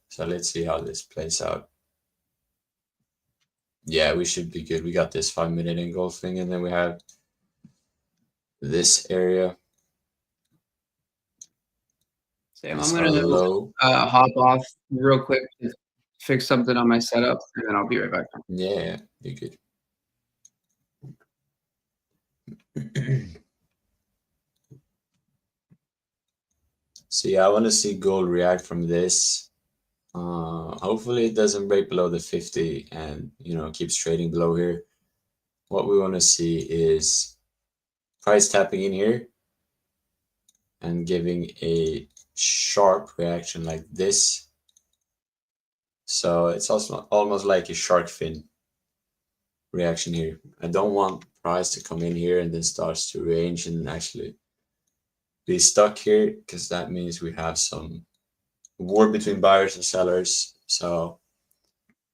So let's see how this plays out. Yeah, we should be good. We got this 5-minute engulfing, and then we have this area. Sam, I'm going to hop off real quick to fix something on my setup, and then I'll be right back. Yeah, you're good. So yeah, I want to see gold react from this. Hopefully it doesn't break below the 50 and, keeps trading below here. What we want to see is price tapping in here and giving a sharp reaction like this. So it's also almost like a shark fin reaction here. I don't want price to come in here and then starts to range and actually be stuck here, because that means we have some war between buyers and sellers. So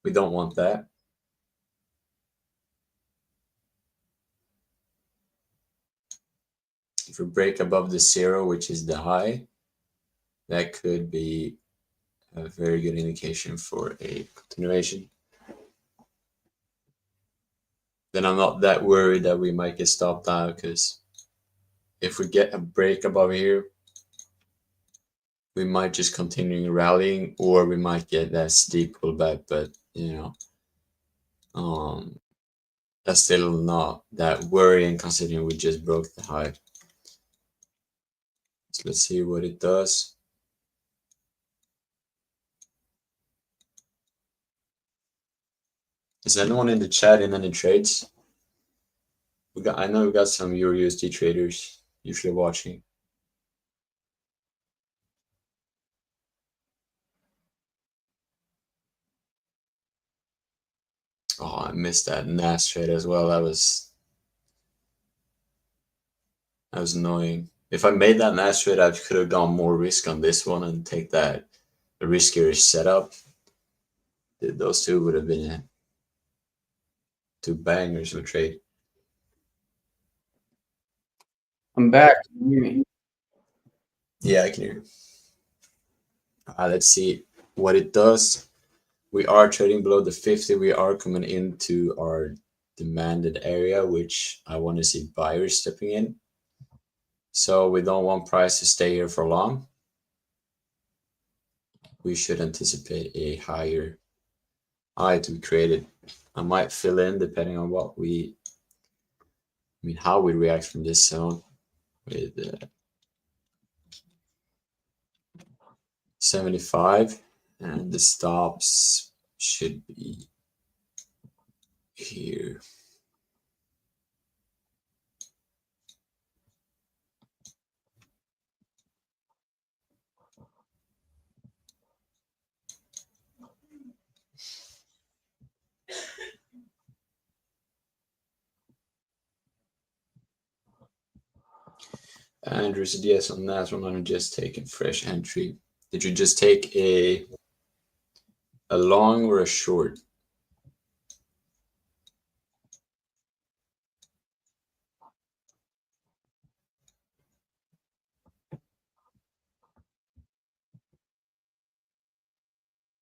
we don't want that. If we break above the 0, which is the high, that could be a very good indication for a continuation. Then I'm not that worried that we might get stopped out, because if we get a break above here, we might just continue rallying, or we might get that steep pullback. But that's still not that worrying, considering we just broke the high. So let's see what it does. Is anyone in the chat in any trades? I know we got some EURUSD traders usually watching. Oh, I missed that NAS trade as well. That was annoying. If I made that NAS trade, I could have gone more risk on this one and take that riskier setup. Those two would have been two bangers of a trade. I'm back. Can you hear me? Yeah, I can hear you. Let's see what it does. We are trading below the 50. We are coming into our demanded area, which I want to see buyers stepping in. So we don't want price to stay here for long. We should anticipate a higher high to be created. I might fill in depending on how we react from this zone with 75, and the stops should be here. Andrew said yes on that one. I'm just taking fresh entry. Did you just take a long or a short?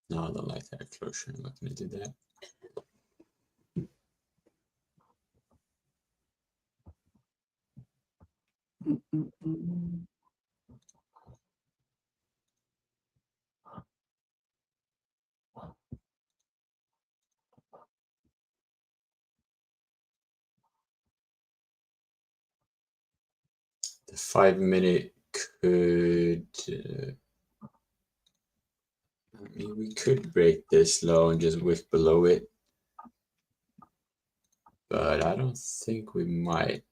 No, I don't like that closure. I'm not going to do that. The 5 minute could. I mean, we could break this low and just wick below it, but I don't think we might.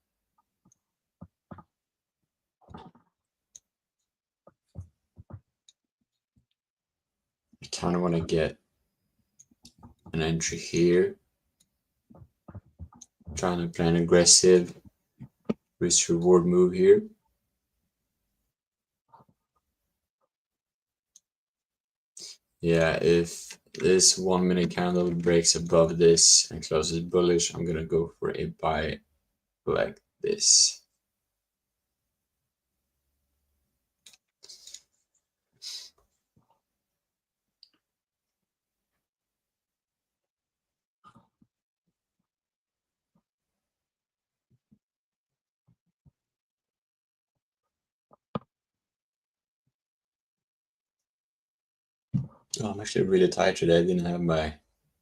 I kind of want to get an entry here. Trying to play an aggressive risk reward move here. Yeah, if this 1 minute candle breaks above this and closes bullish, I'm gonna go for a buy like this. Oh, I'm actually really tired today. I didn't have my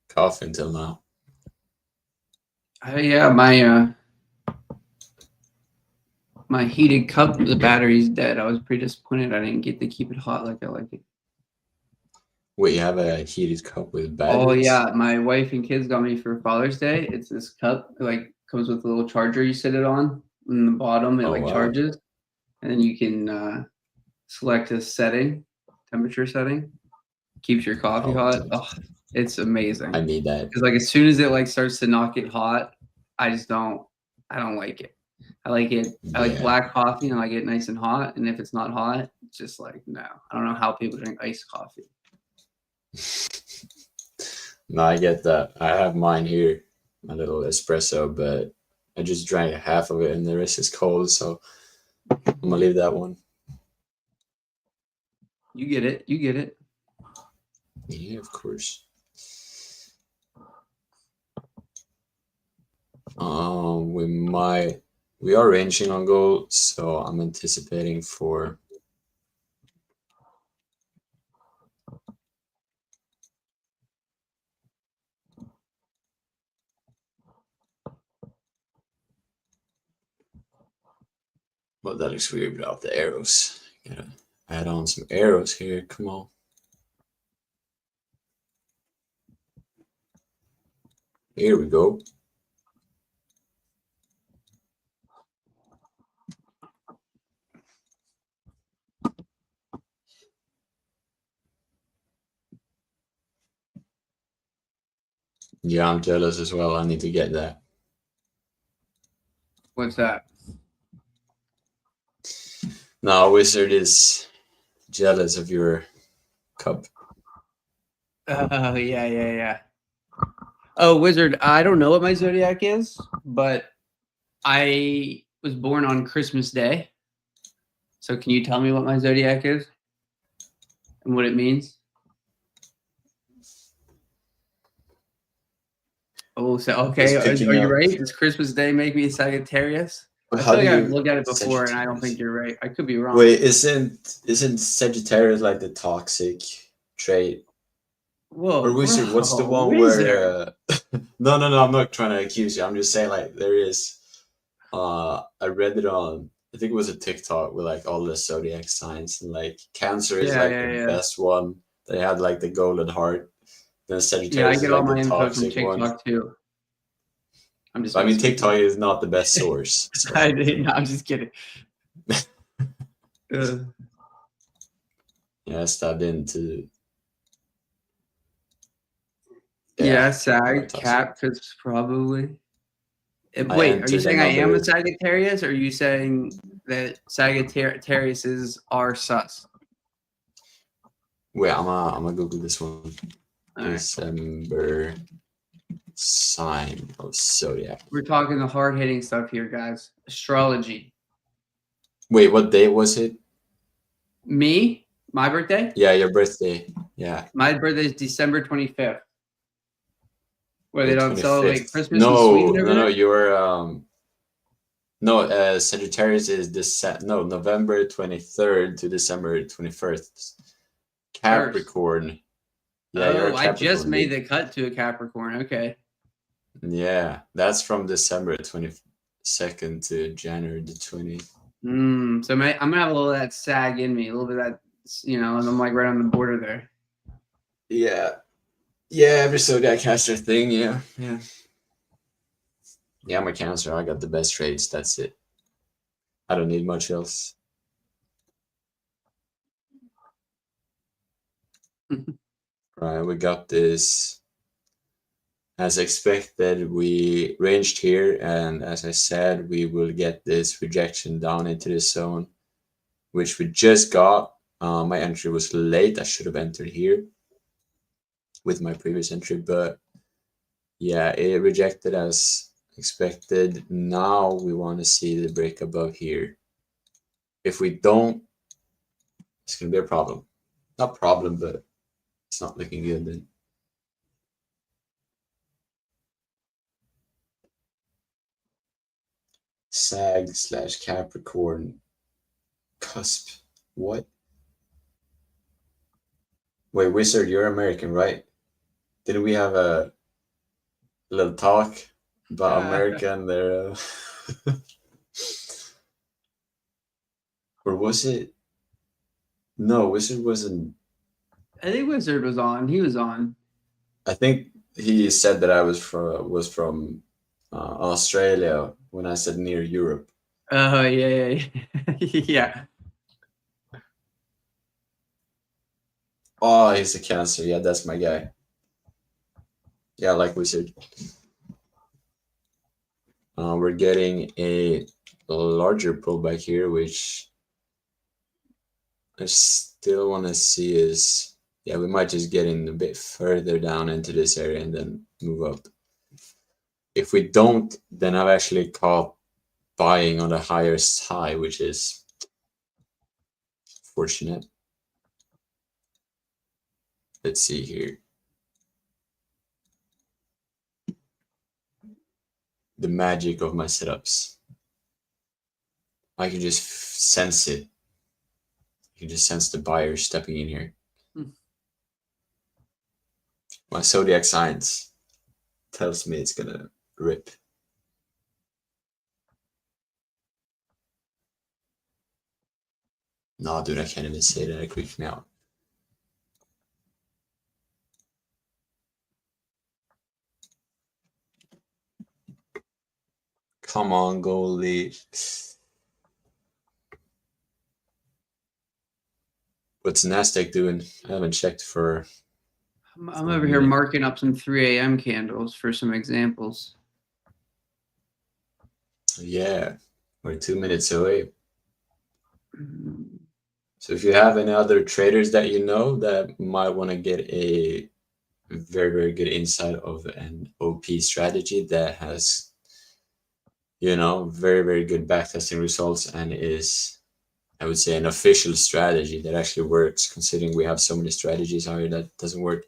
coffee until now. Yeah, my heated cup, the battery's dead. I was pretty disappointed I didn't get to keep it hot like I like it. Wait, you have a heated cup with batteries? Oh yeah, my wife and kids got me for Father's Day. It's this cup, like comes with a little charger you sit it on. In the bottom, it like charges, and then you can select a setting, temperature setting. Keeps your coffee hot. Oh, it's amazing. I need that. Because like as soon as it like starts to knock it hot, I don't like it. I like it. I like black coffee and I like it nice and hot. And if it's not hot, it's just like no. I don't know how people drink iced coffee. No, I get that. I have mine here, my little espresso, but I just drank half of it and the rest is cold, so I'm gonna leave that one. You get it. You get it. Yeah, of course. We are ranging on gold, so I'm anticipating for well, that looks weird without the arrows. Gotta add on some arrows here. Come on. Here we go. Yeah, I'm jealous as well. I need to get that. What's that? No, Wizard is jealous of your cup. Oh yeah. Oh, Wizard, I don't know what my zodiac is, but I was born on Christmas Day. So can you tell me what my zodiac is and what it means? Oh, so okay. Are you right? Does Christmas Day make me a Sagittarius? I feel like I've looked at it before, and I don't think you're right. I could be wrong. Wait, isn't Sagittarius like the toxic trait? Whoa, or Wizard, what's the one where? No, I'm not trying to accuse you. I'm just saying like there is. I read it on. I think it was a TikTok with like all the zodiac signs, and like Cancer is the best one. They had like the golden heart. Then Sagittarius I get is like all my the info from toxic TikTok one. too. I'm just. I mean, TikTok is not the best source. So. I'm just kidding. Yeah, I stabbed into. Yeah, Sag, Cap, because probably. Wait, are you saying I am a Sagittarius, or are you saying that Sagittariuses are sus? Wait, I'm gonna Google this one. All right. December sign of zodiac. We're talking the hard-hitting stuff here, guys. Astrology. Wait, what day was it? Me? My birthday? Yeah, your birthday. Yeah. My birthday is December 25th. Where they The don't celebrate 25th. Christmas in Sweden over there? You're no, Sagittarius is November 23rd to December 21st. Capricorn. Yeah, you're a Oh, I just Capricorn, made dude. the cut to a Capricorn. Okay. Yeah, that's from December 22nd to January the 20th. So I'm gonna have a little of that sag in me, a little bit of that, and I'm like right on the border there. Yeah. Yeah, every zodiac has their thing, yeah. Yeah, I'm a Cancer. I got the best traits. That's it. I don't need much else. Right, we got this. As expected, we ranged here, and as I said, we will get this rejection down into this zone, which we just got. My entry was late. I should have entered here with my previous entry, but yeah, it rejected as expected. Now we want to see the break above here. If we don't, it's going to be a problem. Not problem, but it's not looking good then. Sag/Capricorn cusp. What? Wait, Wizard, you're American, right? Didn't we have a little talk about America and their or was it? No, Wizard wasn't. I think Wizard was on. He was on. I think he said that I was from Australia when I said near Europe. Oh yeah. Yeah. Oh, he's a Cancer. Yeah, that's my guy. Yeah, I like Wizard. We're getting a larger pullback here, which I still want to see is, yeah, we might just get in a bit further down into this area and then move up. If we don't, then I've actually caught buying on the highest high, which is fortunate. Let's see here. The magic of my setups. I can just sense it. You can just sense the buyer stepping in here. My zodiac signs tells me it's gonna rip. No, dude, I can't even say that. It creeps me out. Come on, goalie. What's Nasdaq doing? I haven't checked for. I'm over here marking up some 3 a.m. candles for some examples. Yeah, we're 2 minutes away. So if you have any other traders that you know that might want to get a very, very good insight of an OP strategy that has, very, very good backtesting results and is, I would say, an official strategy that actually works, considering we have so many strategies out here that doesn't work.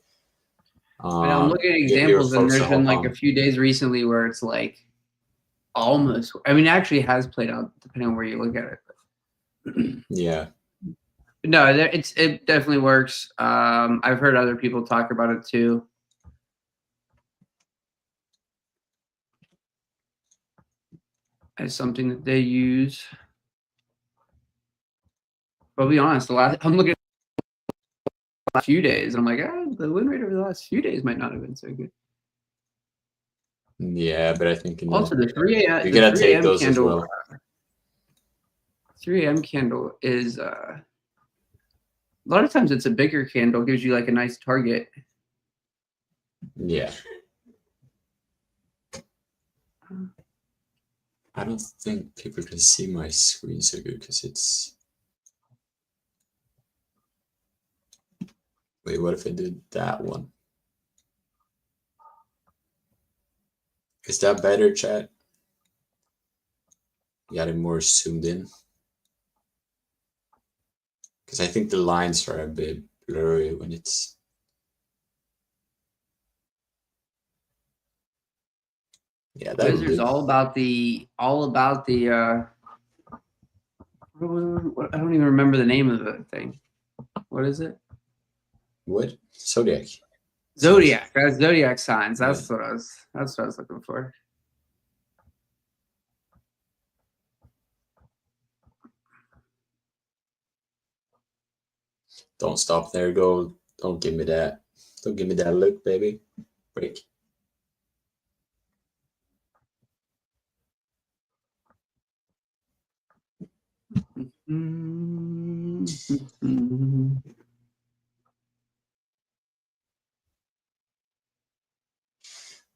I'm looking at Get your examples, and folks there's to been hop like on. a few days recently where it's like almost. I mean, it actually has played out depending on where you look at it. Yeah. No, it definitely works. I've heard other people talk about it too. As something that they use. But I'll be honest, I'm looking at the last few days, and I'm like, the win rate over the last few days might not have been so good. Yeah, but I think Also the 3 a.m. you gotta take those candle, as well. 3 a.m. candle is a lot of times it's a bigger candle, gives you like a nice target. Yeah. I don't think people can see my screen so good because it's. Wait, what if I did that one? Is that better, chat? Got it more zoomed in. Because I think the lines are a bit blurry when it's... Yeah, that Wizards all about the I don't even remember the name of the thing. What is it? What? Zodiac. Zodiac. That's zodiac signs. That's Yeah. what I was looking for. Don't stop there, go. Don't give me that. Don't give me that look, baby. Break.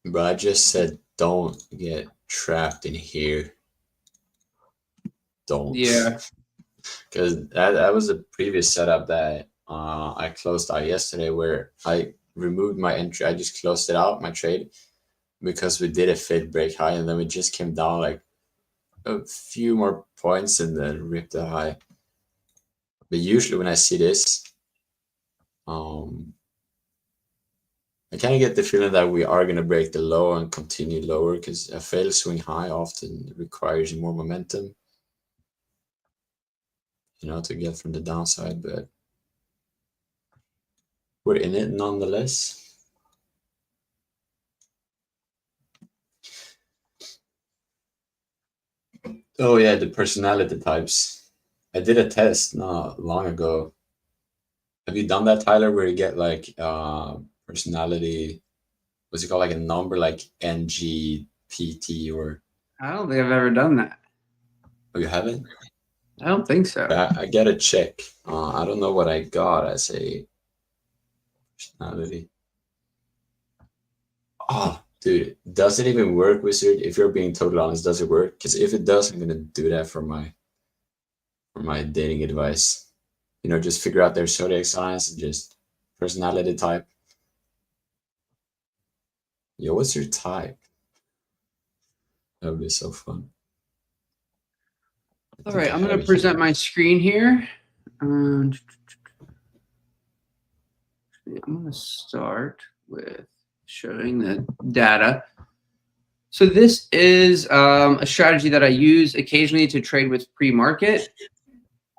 But I just said don't get trapped in here. Don't. Yeah. Because that was a previous setup that I closed out yesterday, where I removed my entry. I just closed it out, my trade, because we did a fade break high, and then we just came down like a few more points and then ripped the high. But usually when I see this, I kind of get the feeling that we are going to break the low and continue lower, because a failed swing high often requires more momentum, you know, to get from the downside. But we're in it nonetheless. Oh yeah, the personality types. I did a test not long ago. Have you done that, Tyler, where you get like personality, what's it called, like a number like NGPT or... I don't think I've ever done that. Oh, you haven't? I don't think so. I gotta check. I don't know what I got as a personality. Oh, dude, does it even work, Wizard? If you're being totally honest, does it work? Because if it does, I'm gonna do that for my dating advice. You know, just figure out their zodiac signs and just personality type. Yo, what's your type? That would be so fun. All right, I'm going to present my screen here. I'm going to start with showing the data. So this is a strategy that I use occasionally to trade with pre-market.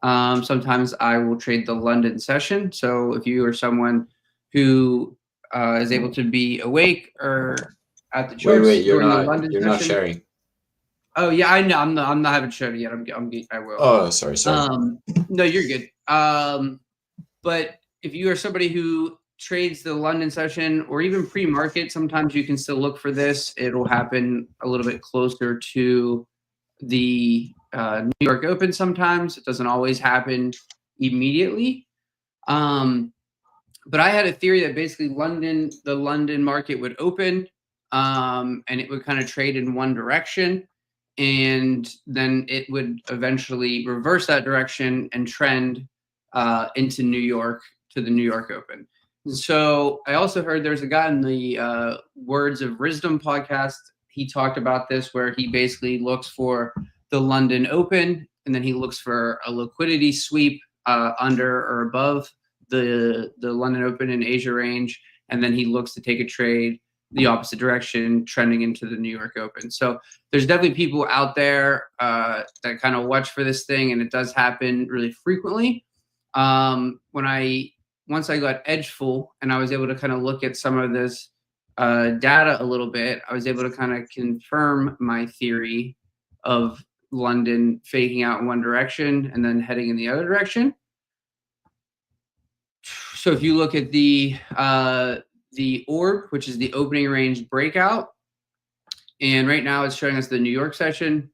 Sometimes I will trade the London session. So if you are someone who is able to be awake or at the charts during the London session. Not sharing. Oh yeah, I know. I'm not having showed it yet. I will. Oh, sorry. No, you're good. But if you are somebody who trades the London session or even pre-market, sometimes you can still look for this. It'll happen a little bit closer to the New York Open. Sometimes it doesn't always happen immediately. But I had a theory that basically the London market would open, and it would kind of trade in one direction, and then it would eventually reverse that direction and trend into New York to the New York Open. And so I also heard there's a guy in the Words of Wisdom podcast. He talked about this, where he basically looks for the London Open, and then he looks for a liquidity sweep under or above the London Open and Asia range, and then he looks to take a trade the opposite direction, trending into the New York Open. So there's definitely people out there that kind of watch for this thing, and it does happen really frequently. Once I got edgeful and I was able to kind of look at some of this data a little bit, I was able to kind of confirm my theory of London faking out in one direction and then heading in the other direction. So if you look at the orb, which is the opening range breakout, and right now it's showing us the New York session,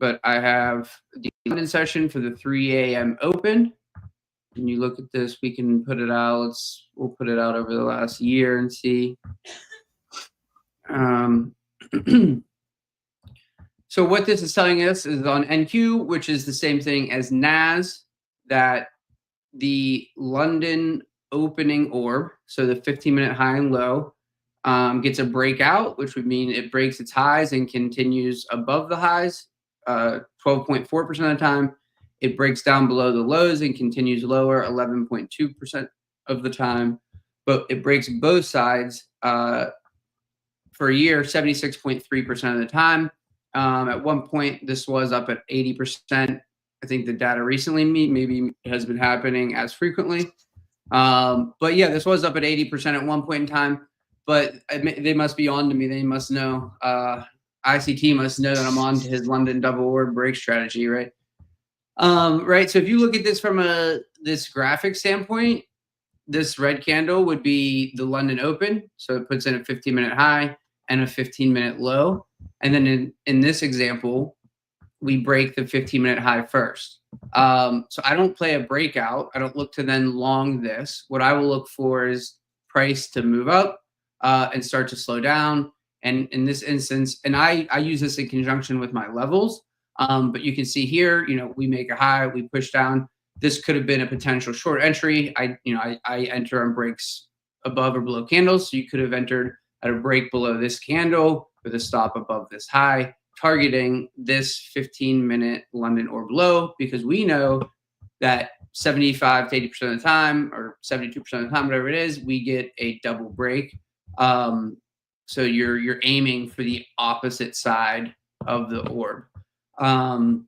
but I have the London session for the 3 a.m. open. And you look at this, we can put it out. We'll put it out over the last year and see. So what this is telling us is on NQ, which is the same thing as NAS, that the London opening orb, so the 15-minute high and low, gets a breakout, which would mean it breaks its highs and continues above the highs 12.4% of the time. It breaks down below the lows and continues lower 11.2% of the time. But it breaks both sides for a year 76.3% of the time. At one point, this was up at 80%. I think the data recently maybe has been happening as frequently. But yeah, this was up at 80% at one point in time. But they must be on to me. They must know. ICT must know that I'm on to his London double orb break strategy, right? Right. So if you look at this from this graphic standpoint, this red candle would be the London Open. So it puts in a 15-minute high and a 15-minute low. And then in this example, we break the 15-minute high first. So I don't play a breakout. I don't look to then long this. What I will look for is price to move up and start to slow down. And in this instance, and I use this in conjunction with my levels. But you can see here, we make a high, we push down. This could have been a potential short entry. I enter on breaks above or below candles. So you could have entered at a break below this candle with a stop above this high, targeting this 15-minute London orb low, because we know that 75 to 80% of the time, or 72% of the time, whatever it is, we get a double break. So you're aiming for the opposite side of the orb. And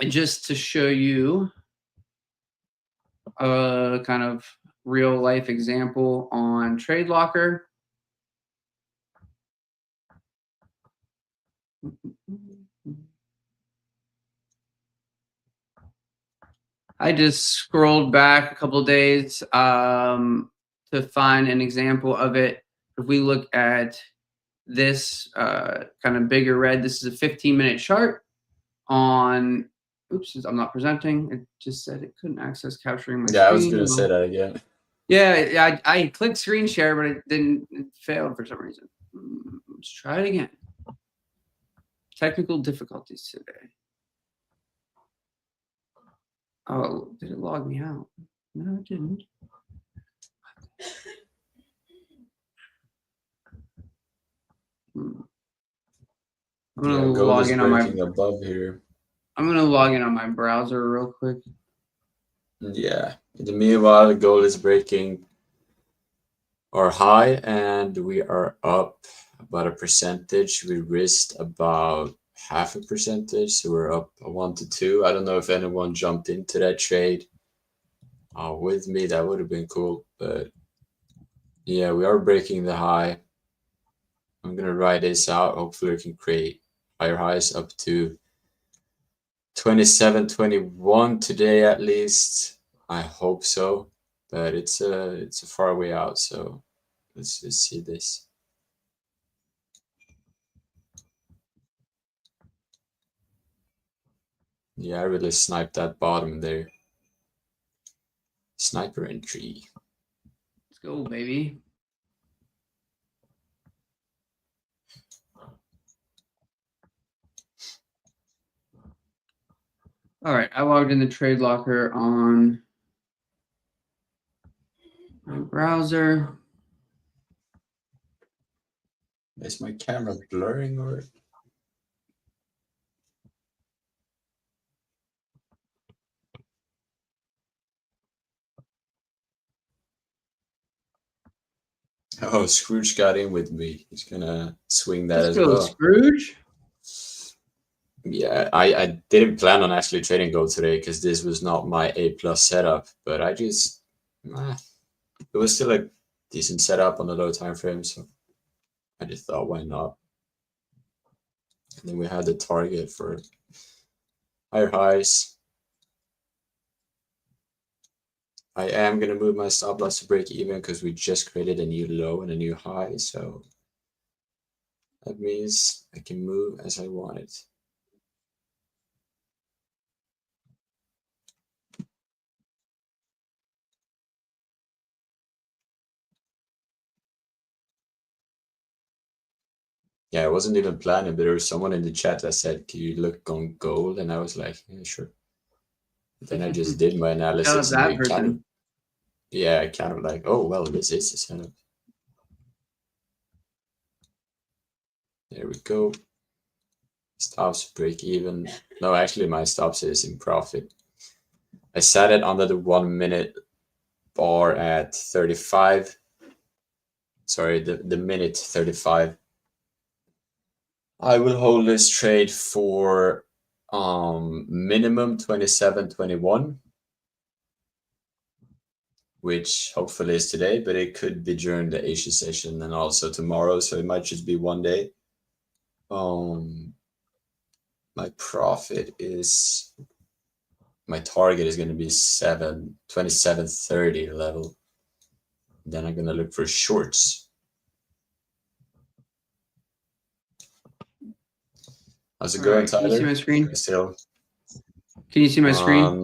just to show you a kind of real life example on Trade Locker. I just scrolled back a couple of days to find an example of it. If we look at this kind of bigger red, this is a 15-minute chart on, oops, I'm not presenting. It just said it couldn't access capturing my screen. I was going to say that again. Yeah, I clicked screen share, but it failed for some reason. Let's try it again. Technical difficulties today. Oh, did it log me out? No, it didn't. I'm gonna log in on my above here. I'm gonna log in on my browser real quick. Yeah. In the meanwhile, the gold is breaking our high, and we are up about a percentage. We risked about 0.5%, so we're up 1 to 2. I don't know if anyone jumped into that trade with me. That would have been cool, but yeah, we are breaking the high. I'm gonna ride this out. Hopefully, we can create higher highs up to 27, 21 today at least. I hope so, but it's a far way out. So let's just see this. Yeah, I really sniped that bottom there. Sniper entry. Let's go, baby. All right, I logged in the Trade Locker on my browser. Is my camera blurring or? Oh, Scrooge got in with me. He's gonna swing that as well. Scrooge? Yeah, I didn't plan on actually trading gold today because this was not my A+ setup, but I just it was still a decent setup on the low time frame, so I just thought, why not? And then we had the target for higher highs. I am gonna move my stop loss to break even because we just created a new low and a new high, so that means I can move as I want it. Yeah, I wasn't even planning, but there was someone in the chat that said, "Can you look on gold?" And I was like, "Yeah, sure." Then I just did my analysis. That person. yeah, kind of like, oh, well, this is a setup. There we go. Stops break even. No, actually, my stops is in profit. I set it under the 1 minute bar at 35. Sorry, the minute 35. I will hold this trade for minimum 27.21, which hopefully is today, but it could be during the Asia session and also tomorrow, so it might just be one day. My profit is, my target is going to be 27.30 level. Then I'm going to look for shorts. How's it going, Tyler? Can you see my screen? Still. Can you see my screen?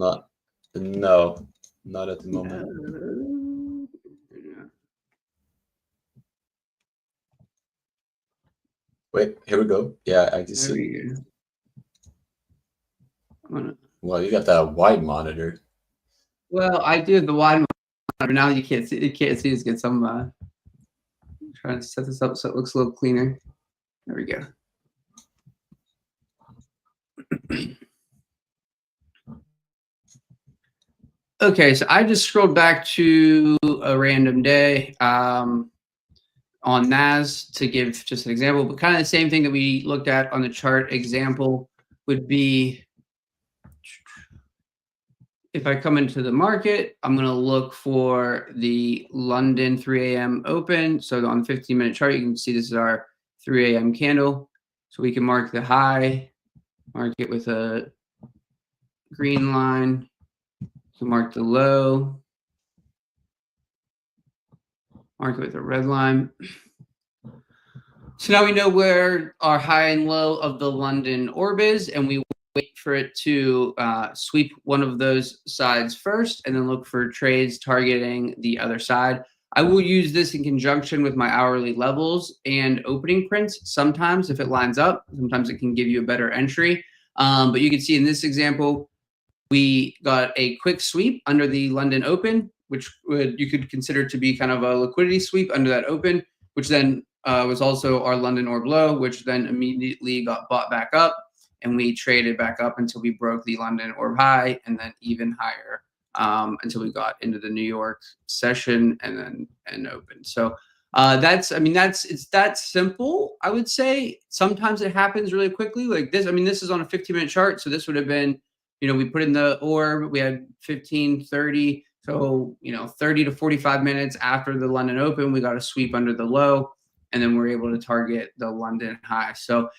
No, not at the moment. Wait, here we go. Yeah, I can see. Well, you got that wide monitor. Well, I do have the wide monitor. Now you can't see. You can't see. Let's get some. Trying to set this up so it looks a little cleaner. There we go. Okay, so I just scrolled back to a random day on NAS to give just an example, but kind of the same thing that we looked at on the chart example would be, if I come into the market, I'm going to look for the London 3 a.m. open. So on the 15-minute chart, you can see this is our 3 a.m. candle. So we can mark the high, mark it with a green line. So mark the low, mark it with a red line. So now we know where our high and low of the London orb is, and we wait for it to sweep one of those sides first, and then look for trades targeting the other side. I will use this in conjunction with my hourly levels and opening prints. Sometimes if it lines up, sometimes it can give you a better entry. But you can see in this example, we got a quick sweep under the London open, which you could consider to be kind of a liquidity sweep under that open, which then was also our London orb low, which then immediately got bought back up, and we traded back up until we broke the London orb high, and then even higher until we got into the New York session and then open. So it's that simple, I would say. Sometimes it happens really quickly like this. I mean, this is on a 15-minute chart, so this would have been, we put in the orb, we had 15:30, so 30 to 45 minutes after the London open, we got a sweep under the low, and then we're able to target the London high. So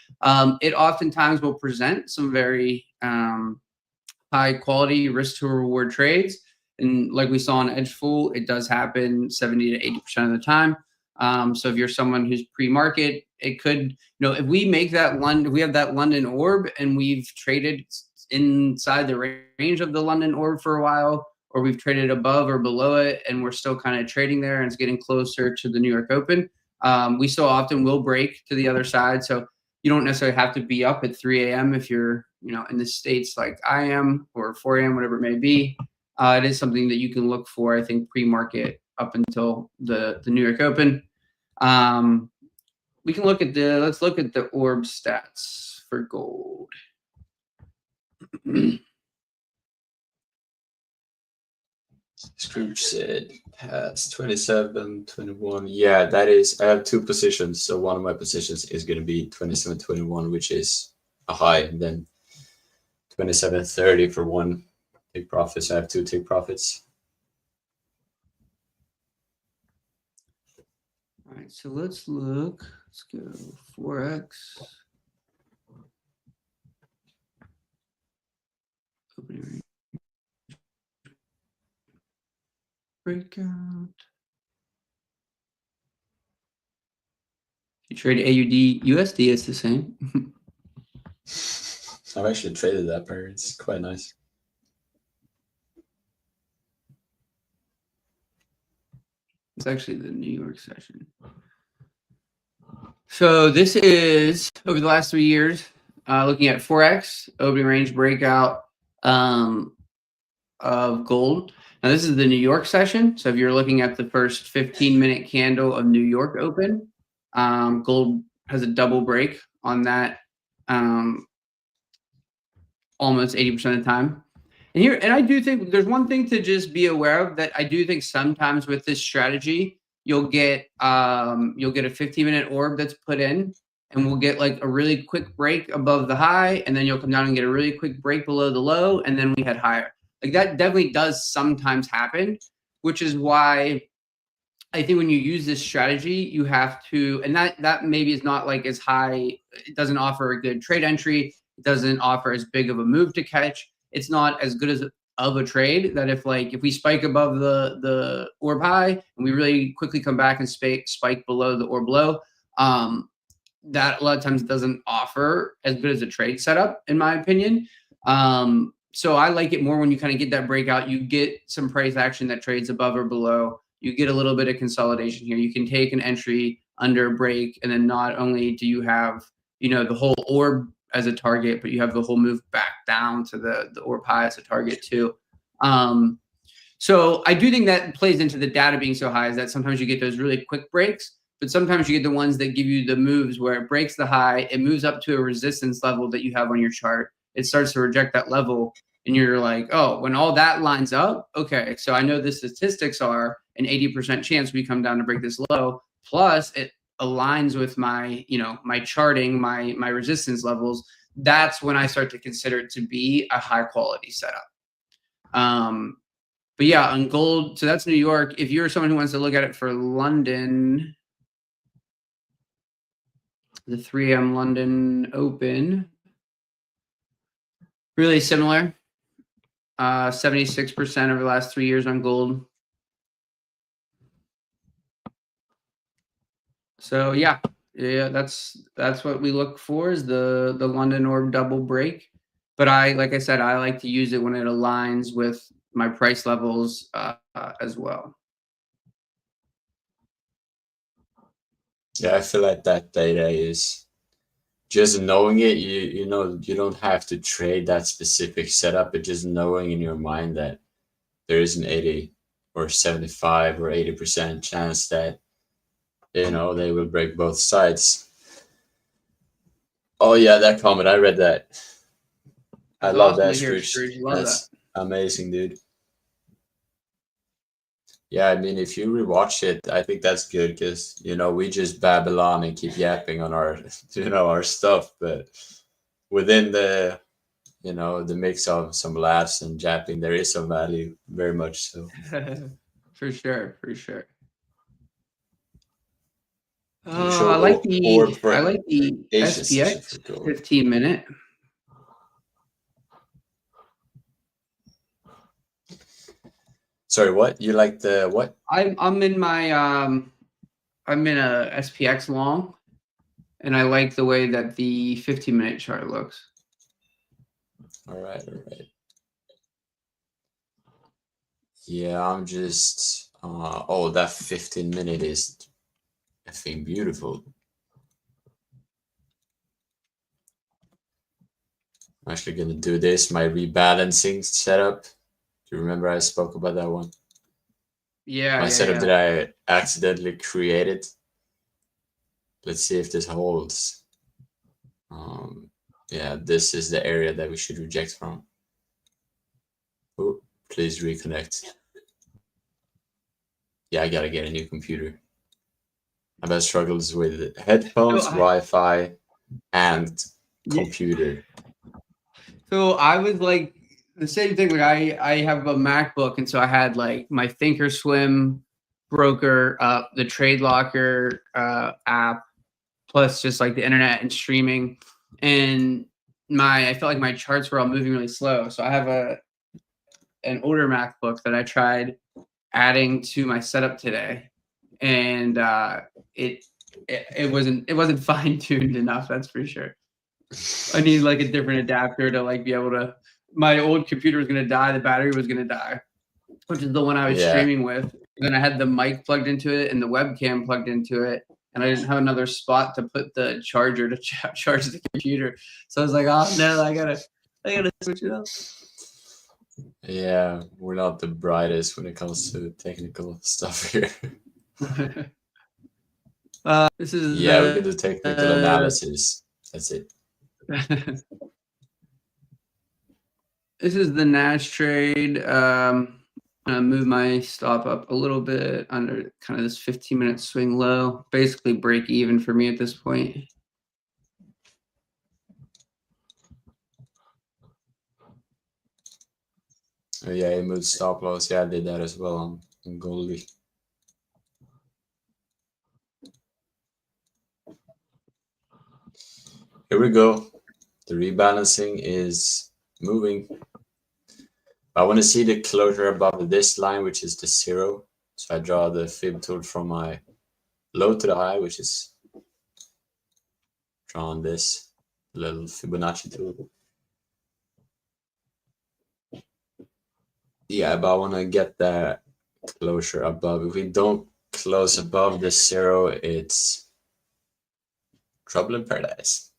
it oftentimes will present some very high quality risk to reward trades, and like we saw on Edgefull, it does happen 70 to 80% of the time. So if you're someone who's pre-market, it could, if we make that London, we have that London orb and we've traded inside the range of the London orb for a while, or we've traded above or below it, and we're still kind of trading there and it's getting closer to the New York open, we so often will break to the other side. So you don't necessarily have to be up at 3 a.m. if you're, in the States like I am, or 4 a.m., whatever it may be. It is something that you can look for, I think, pre-market up until the New York open. We can look at let's look at the orb stats for gold. Scrooge said past 27.21. Yeah, that is, I have two positions. So one of my positions is going to be 27.21, which is a high, and then 27.30 for one take profit. So I have two take profits. All right, so let's look. Let's go Forex. Opening range. Breakout. If you trade AUD USD, it's the same. I've actually traded that pair. It's quite nice. It's actually the New York session. So this is over the last 3 years, looking at Forex opening range breakout of gold. Now this is the New York session. So if you're looking at the first 15-minute candle of New York open, gold has a double break on that almost 80% of the time. And I do think there's one thing to just be aware of, that I do think sometimes with this strategy, you'll get a 15-minute orb that's put in, and we'll get like a really quick break above the high, and then you'll come down and get a really quick break below the low, and then we head higher. Like that definitely does sometimes happen, which is why I think when you use this strategy, you have to, and that maybe is not like as high. It doesn't offer a good trade entry. It doesn't offer as big of a move to catch. It's not as good as of a trade that if we spike above the orb high and we really quickly come back and spike below the orb low, that a lot of times doesn't offer as good as a trade setup, in my opinion. So I like it more when you kind of get that breakout. You get some price action that trades above or below. You get a little bit of consolidation here. You can take an entry under a break, and then not only do you have, the whole orb as a target, but you have the whole move back down to the orb high as a target too. So I do think that plays into the data being so high, is that sometimes you get those really quick breaks, but sometimes you get the ones that give you the moves where it breaks the high, it moves up to a resistance level that you have on your chart. It starts to reject that level, and you're like, oh, when all that lines up, okay, so I know the statistics are an 80% chance we come down to break this low, plus it aligns with my, my charting, my resistance levels. That's when I start to consider it to be a high quality setup. But yeah, on gold, so that's New York. If you're someone who wants to look at it for London, the 3M London Open, really similar. 76% over the last 3 years on gold. So yeah, that's what we look for, is the London orb double break. But like I said, I like to use it when it aligns with my price levels as well. Yeah, I feel like that data is just knowing it. You don't have to trade that specific setup, but just knowing in your mind that there is an 80 or 75 or 80% chance that they will break both sides. Oh yeah, that comment, I read that. I love that, Scrooge. That's amazing, dude. Yeah, I mean, if you rewatch it, I think that's good because, we just babble on and keep yapping on our, our stuff. But within the, the mix of some laughs and japping, there is some value, very much so. For sure. I like the SPX 15-minute. Sorry, what? You like the what? I'm in my I'm in a SPX long, and I like the way that the 15-minute chart looks. All right. Yeah, I'm just that 15-minute is, I think, beautiful. I'm actually gonna do this, my rebalancing setup. Do you remember I spoke about that one? Yeah. My setup that I accidentally created. Let's see if this holds. Yeah, this is the area that we should reject from. Oh, please reconnect. Yeah, I gotta get a new computer. I've had struggles with headphones, Wi-Fi, and computer. So I was like the same thing. Like I have a MacBook, and so I had like my Thinkorswim broker, the Trade Locker app, plus just like the internet and streaming. And I felt like my charts were all moving really slow. So I have an older MacBook that I tried adding to my setup today, and it wasn't fine-tuned enough, that's for sure. I need like a different adapter to like be able to. My old computer was gonna die, the battery was gonna die, which is the one I was streaming with. And then I had the mic plugged into it and the webcam plugged into it, and I didn't have another spot to put the charger to charge the computer. So I was like, oh no, I gotta switch it up. Yeah, we're not the brightest when it comes to technical stuff here. This is Yeah, we can do technical analysis. That's it. This is the Nash trade. I'm gonna move my stop up a little bit under kind of this 15-minute swing low. Basically break even for me at this point. Oh, yeah, it moved stop loss. Yeah, I did that as well on Goldie. Here we go. The rebalancing is moving. I want to see the closure above this line, which is the 0. So I draw the fib tool from my low to the high, which is drawn this little Fibonacci tool. Yeah, but I want to get that closure above. If we don't close above the 0, it's trouble in paradise.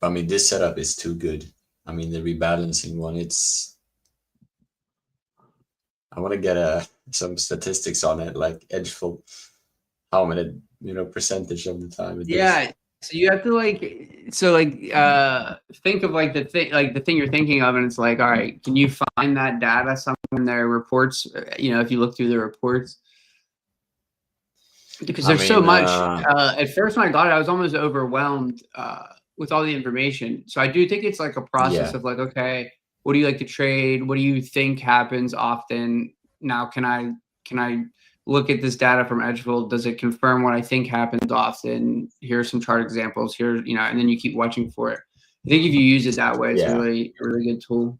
I mean, this setup is too good. I mean, the rebalancing one, I want to get some statistics on it, like Edgeful, how many, percentage of the time it does. Yeah. So you have to think of the thing you're thinking of, and it's like, all right, can you find that data somewhere in their reports? If you look through the reports, because there's so much. At first, when I got it, I was almost overwhelmed with all the information. So I do think it's like a process of like, okay, what do you like to trade? What do you think happens often? Now, can I look at this data from Edgeville? Does it confirm what I think happens often? Here are some chart examples. Here, and then you keep watching for it. I think if you use it that way, it's a really good tool.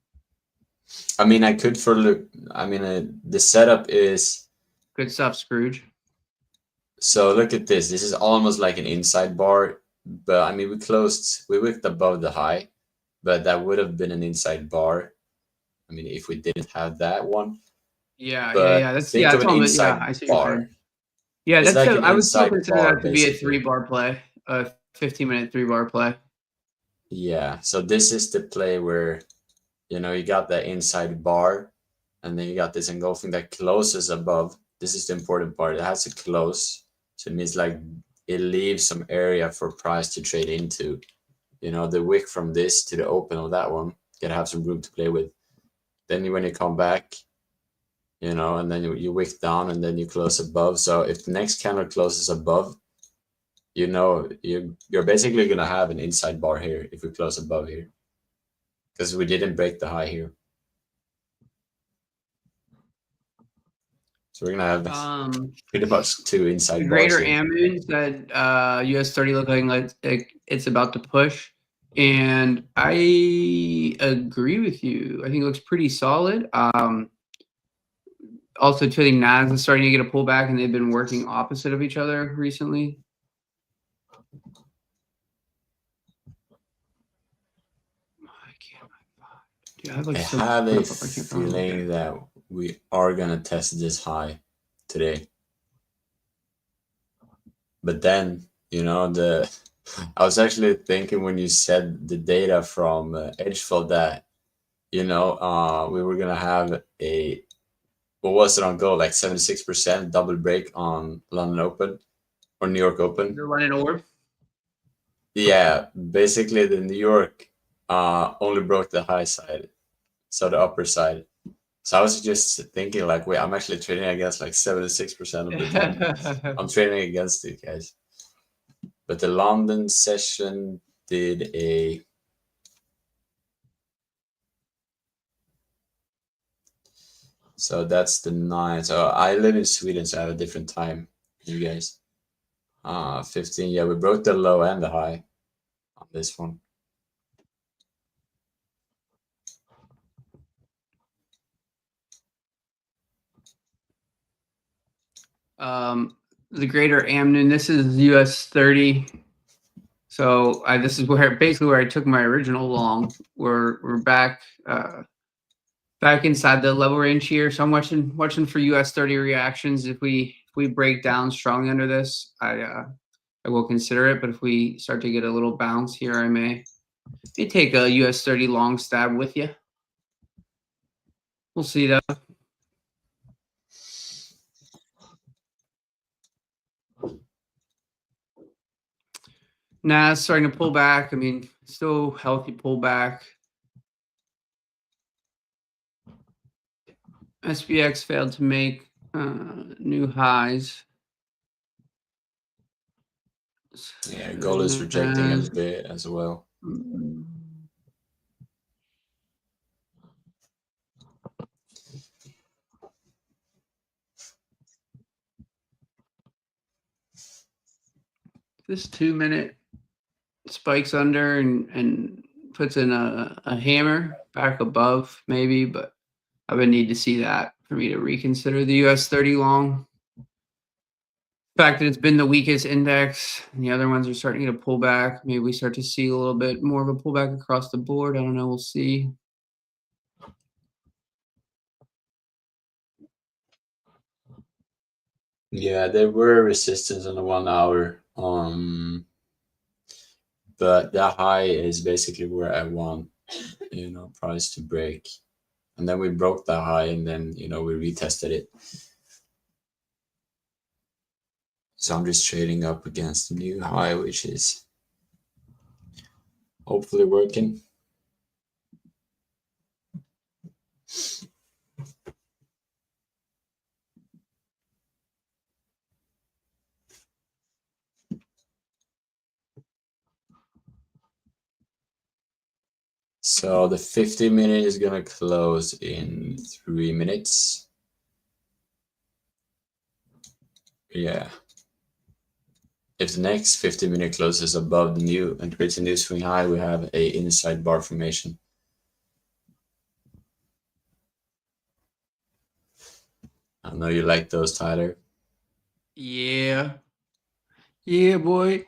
I mean, the setup is good stuff, Scrooge. So look at this. This is almost like an inside bar, but I mean, we wicked above the high, but that would have been an inside bar. I mean, if we didn't have that one. Yeah. That's an inside I see bar. Yeah, it's that's like I would still consider that to basically. be a 3-bar play, a 15-minute 3-bar play. Yeah. So this is the play where, you got that inside bar, and then you got this engulfing that closes above. This is the important part. It has to close. So it means like it leaves some area for price to trade into. The wick from this to the open of that one, gotta have some room to play with. Then when you come back, and then you wick down and then you close above. So if the next candle closes above, you're basically gonna have an inside bar here if we close above here, because we didn't break the high here. So we're gonna have pretty much 2 inside bars. Greater Ammoon said US 30 looking like it's about to push, and I agree with you. I think it looks pretty solid. Also, I think NAS is starting to get a pullback, and they've been working opposite of each other recently. I have a feeling that we are gonna test this high today. But then, I was actually thinking when you said the data from Edgeful that, we were gonna have what was it on gold, like 76% double break on London Open or New York Open. You're running orb. Yeah, basically the New York only broke the high side, so the upper side. So I was just thinking, like, wait, I'm actually trading against like 76% of the time. I'm trading against it, guys. But the London session did a so that's the 9. So I live in Sweden, so I have a different time. You guys, 15. Yeah, we broke the low and the high on this one. The greater Amnon, this is US 30. So this is basically where I took my original long. We're back inside the level range here. So I'm watching for US 30 reactions. If we break down strongly under this, I will consider it. But if we start to get a little bounce here, I may You take a US 30 long stab with you. We'll see though. Nah, it's starting to pull back. I mean, still healthy pullback. SPX failed to make new highs. Yeah, gold is rejecting a bit as well. This 2-minute spikes under and puts in a hammer back above maybe, but I would need to see that for me to reconsider the US 30 long. The fact that it's been the weakest index and the other ones are starting to pull back, maybe we start to see a little bit more of a pullback across the board. I don't know, we'll see. Yeah, there were resistance on the 1 hour. But that high is basically where I want, price to break. And then we broke that high and then, we retested it. So I'm just trading up against the new high, which is hopefully working. So the 50-minute is going to close in 3 minutes. Yeah. If the next 50-minute closes above the new and creates a new swing high, we have a inside bar formation. I know you like those, Tyler. Yeah. Yeah, boy.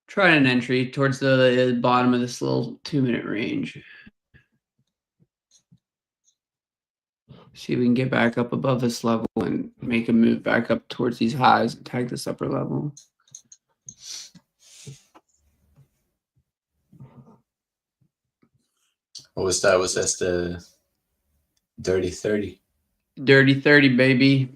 Try an entry towards the bottom of this little 2-minute range. See if we can get back up above this level and make a move back up towards these highs and tag this upper level. What was that? Was that the Dirty 30? Dirty 30, baby.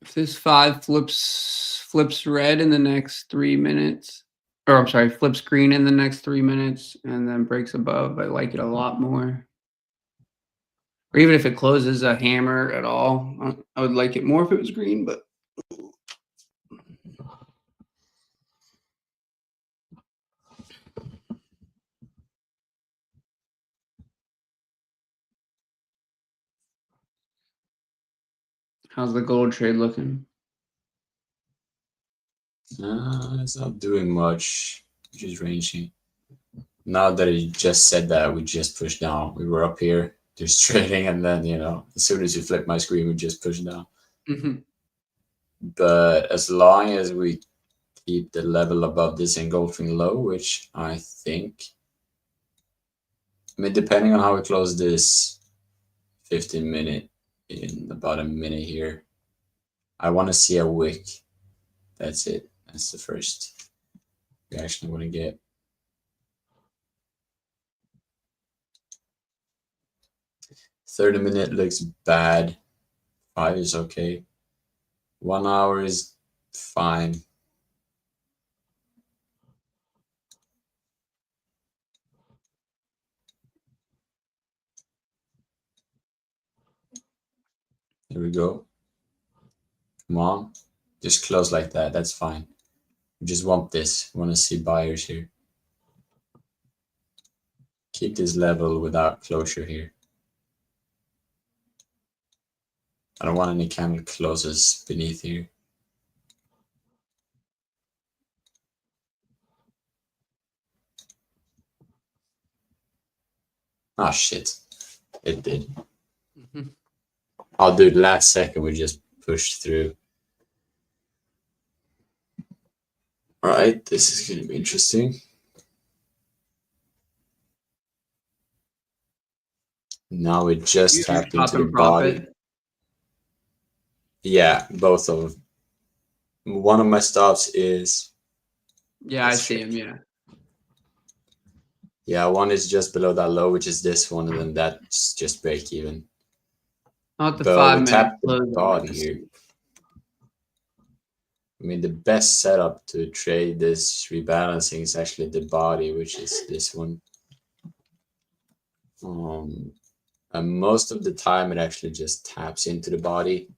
If this 5 flips red in the next 3 minutes, or I'm sorry, flips green in the next 3 minutes and then breaks above, I like it a lot more. Or even if it closes a hammer at all, I would like it more if it was green, but how's the gold trade looking? It's not doing much, just ranging. Now that he just said that, we just pushed down. We were up here just trading, and then, as soon as you flip my screen, we just pushed down. But as long as we keep the level above this engulfing low, which I think, depending on how we close this 15-minute in about a minute here, I want to see a wick. That's it. That's the first reaction I want to get. 30-minute looks bad. 5 is okay. 1 hour is fine. Here we go. Come on. Just close like that. That's fine. We just want this. We want to see buyers here. Keep this level without closure here. I don't want any candle closes beneath here. Ah, shit. It did. I'll do it last second. We just pushed through. All right, this is going to be interesting. Now it just You tapped stop into the and body. profit. Yeah, both of them. One of my stops is, Yeah, I let's see check. him. Yeah. Yeah, one is just below that low, which is this one, and then that's just break even. Not the But we 5-minute tapped the close. body here. I mean, the best setup to trade this rebalancing is actually the body, which is this one. And most of the time, it actually just taps into the body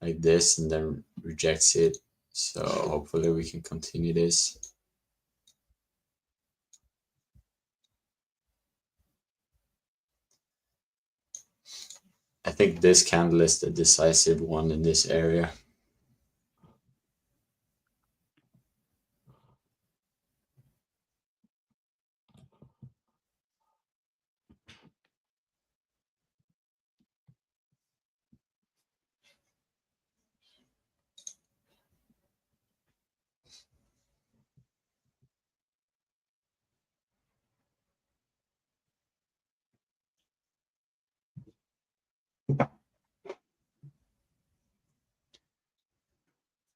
like this and then rejects it. So hopefully we can continue this. I think this candle is the decisive one in this area.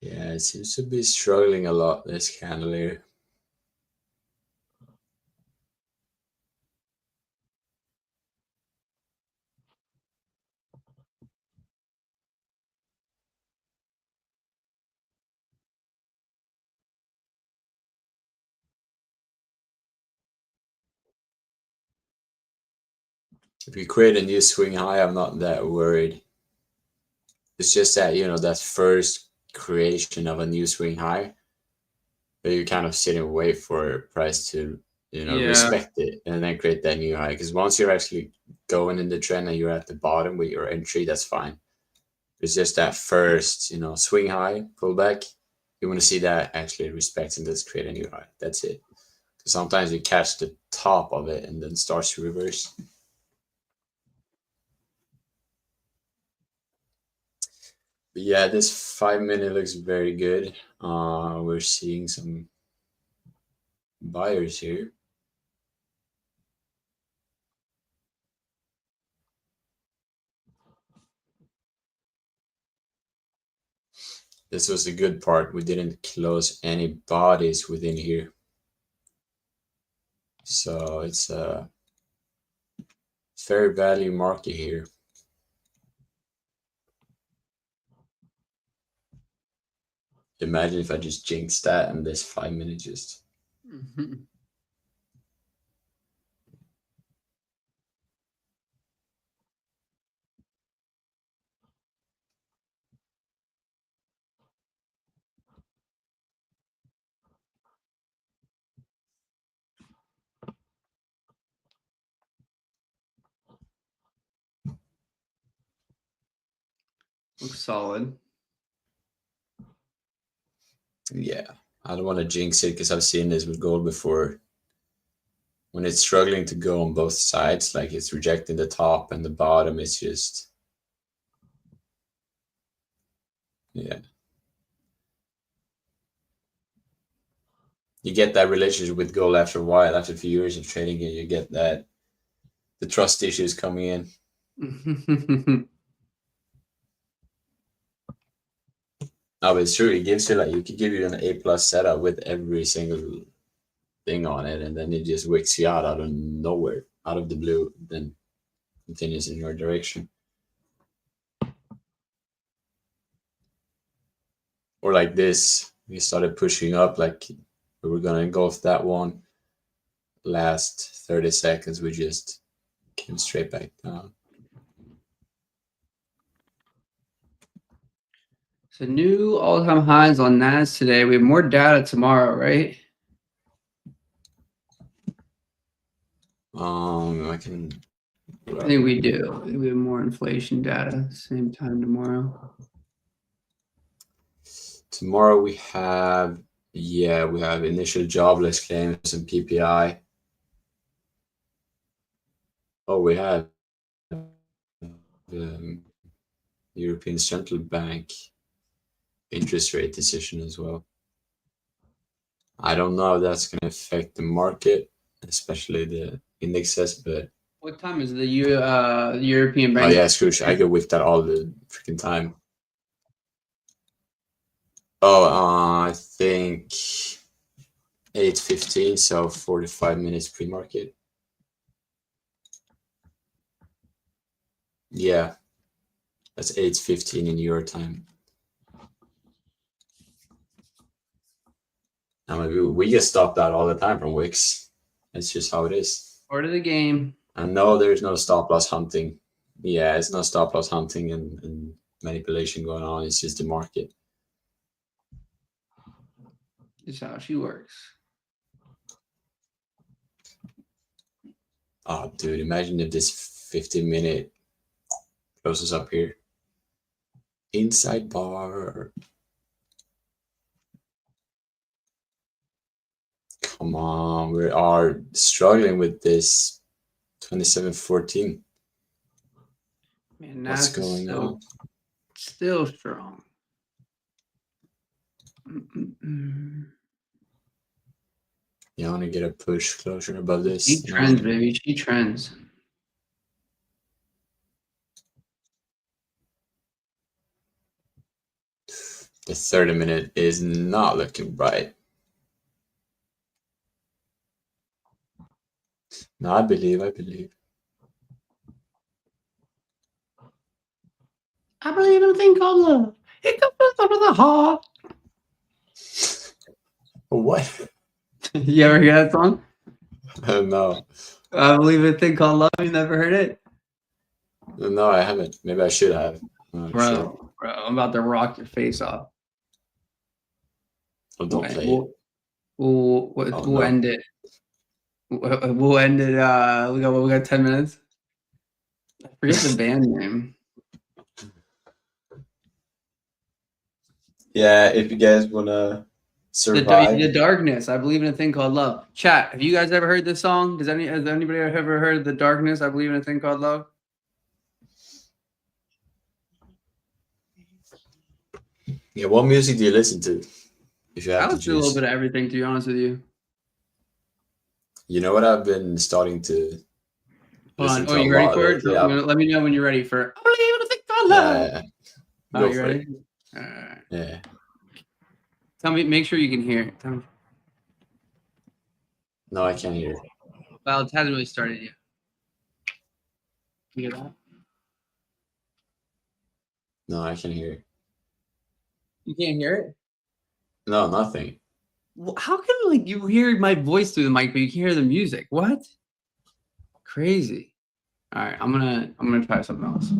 Yeah, it seems to be struggling a lot, this candle here. If we create a new swing high, I'm not that worried. It's just that, that first creation of a new swing high, that you kind of sit and wait for price to, Yeah. respect it and then create that new high. Because once you're actually going in the trend and you're at the bottom with your entry, that's fine. It's just that first, swing high, pullback. You want to see that actually respecting this, create a new high. That's it. Sometimes you catch the top of it and then starts to reverse. But yeah, this 5-minute looks very good. We're seeing some buyers here. This was the good part. We didn't close any bodies within here. So it's a fair value market here. Imagine if I just jinxed that and this 5-minute just. Looks solid. Yeah, I don't want to jinx it because I've seen this with gold before. When it's struggling to go on both sides, like it's rejecting the top and the bottom, it's just, yeah. You get that relationship with gold after a while, after a few years of trading it, you get that the trust issues coming in. No, but it's true. It gives you you could give you an A+ setup with every single thing on it, and then it just wicks you out of nowhere, out of the blue, then continues in your direction. Or like this, we started pushing up, like we were gonna engulf that one. Last 30 seconds, we just came straight back down. So new all-time highs on NAS today. We have more data tomorrow, right? I can. I think we do. We have more inflation data same time tomorrow. Tomorrow we have initial jobless claims and PPI. Oh, we have the European Central Bank interest rate decision as well. I don't know if that's going to affect the market, especially the indexes, but What time is the European bank? Oh yeah, Scrooge. I get with that all the freaking time. Oh, I think 8:15, so 45 minutes pre-market. Yeah, that's 8:15 in your time. I mean, we get stopped out all the time from Wix. It's just how it is. Part of the game. And no, there's no stop loss hunting. Yeah, it's no stop loss hunting and manipulation going on. It's just the market. Is how she works. Oh, dude, imagine if this 15-minute closes up here. Inside bar. Come on, we are struggling with this 27.14. Man, What's NAS going on? Still strong. Mm-mm-mm. You want to get a push closure above this? She trends, baby. She trends. The 30-minute is not looking bright. No, I believe. I believe in a thing called love. It comes out of the heart. What? You ever hear that song? No. I believe in a thing called love. You never heard it? No, I haven't. Maybe I should have. Bro, I'm about to rock your face off. Oh, don't play it. We'll end it. We'll end it. We got 10 minutes. I forget the band name. Yeah, if you guys wanna survive. The Darkness. I believe in a thing called love. Chat. Have you guys ever heard this song? Has anybody ever heard The Darkness? I believe in a thing called love. Yeah, what music do you listen to? If you have I to listen to a little choose. bit of everything, to be honest with you. You know what I've been starting to listen to Oh, a you ready lot for it? lately? Let me know when you're ready for I believe in a thing called love. Yeah. Oh, you ready? Yeah. Tell me, make sure you can hear it. Tell me. No, I can't hear. Well, it hasn't really started yet. You hear that? No, I can't hear. You can't hear it? No, nothing. Well, how can you hear my voice through the mic, but you can hear the music? What? Crazy. All right, I'm gonna try something else.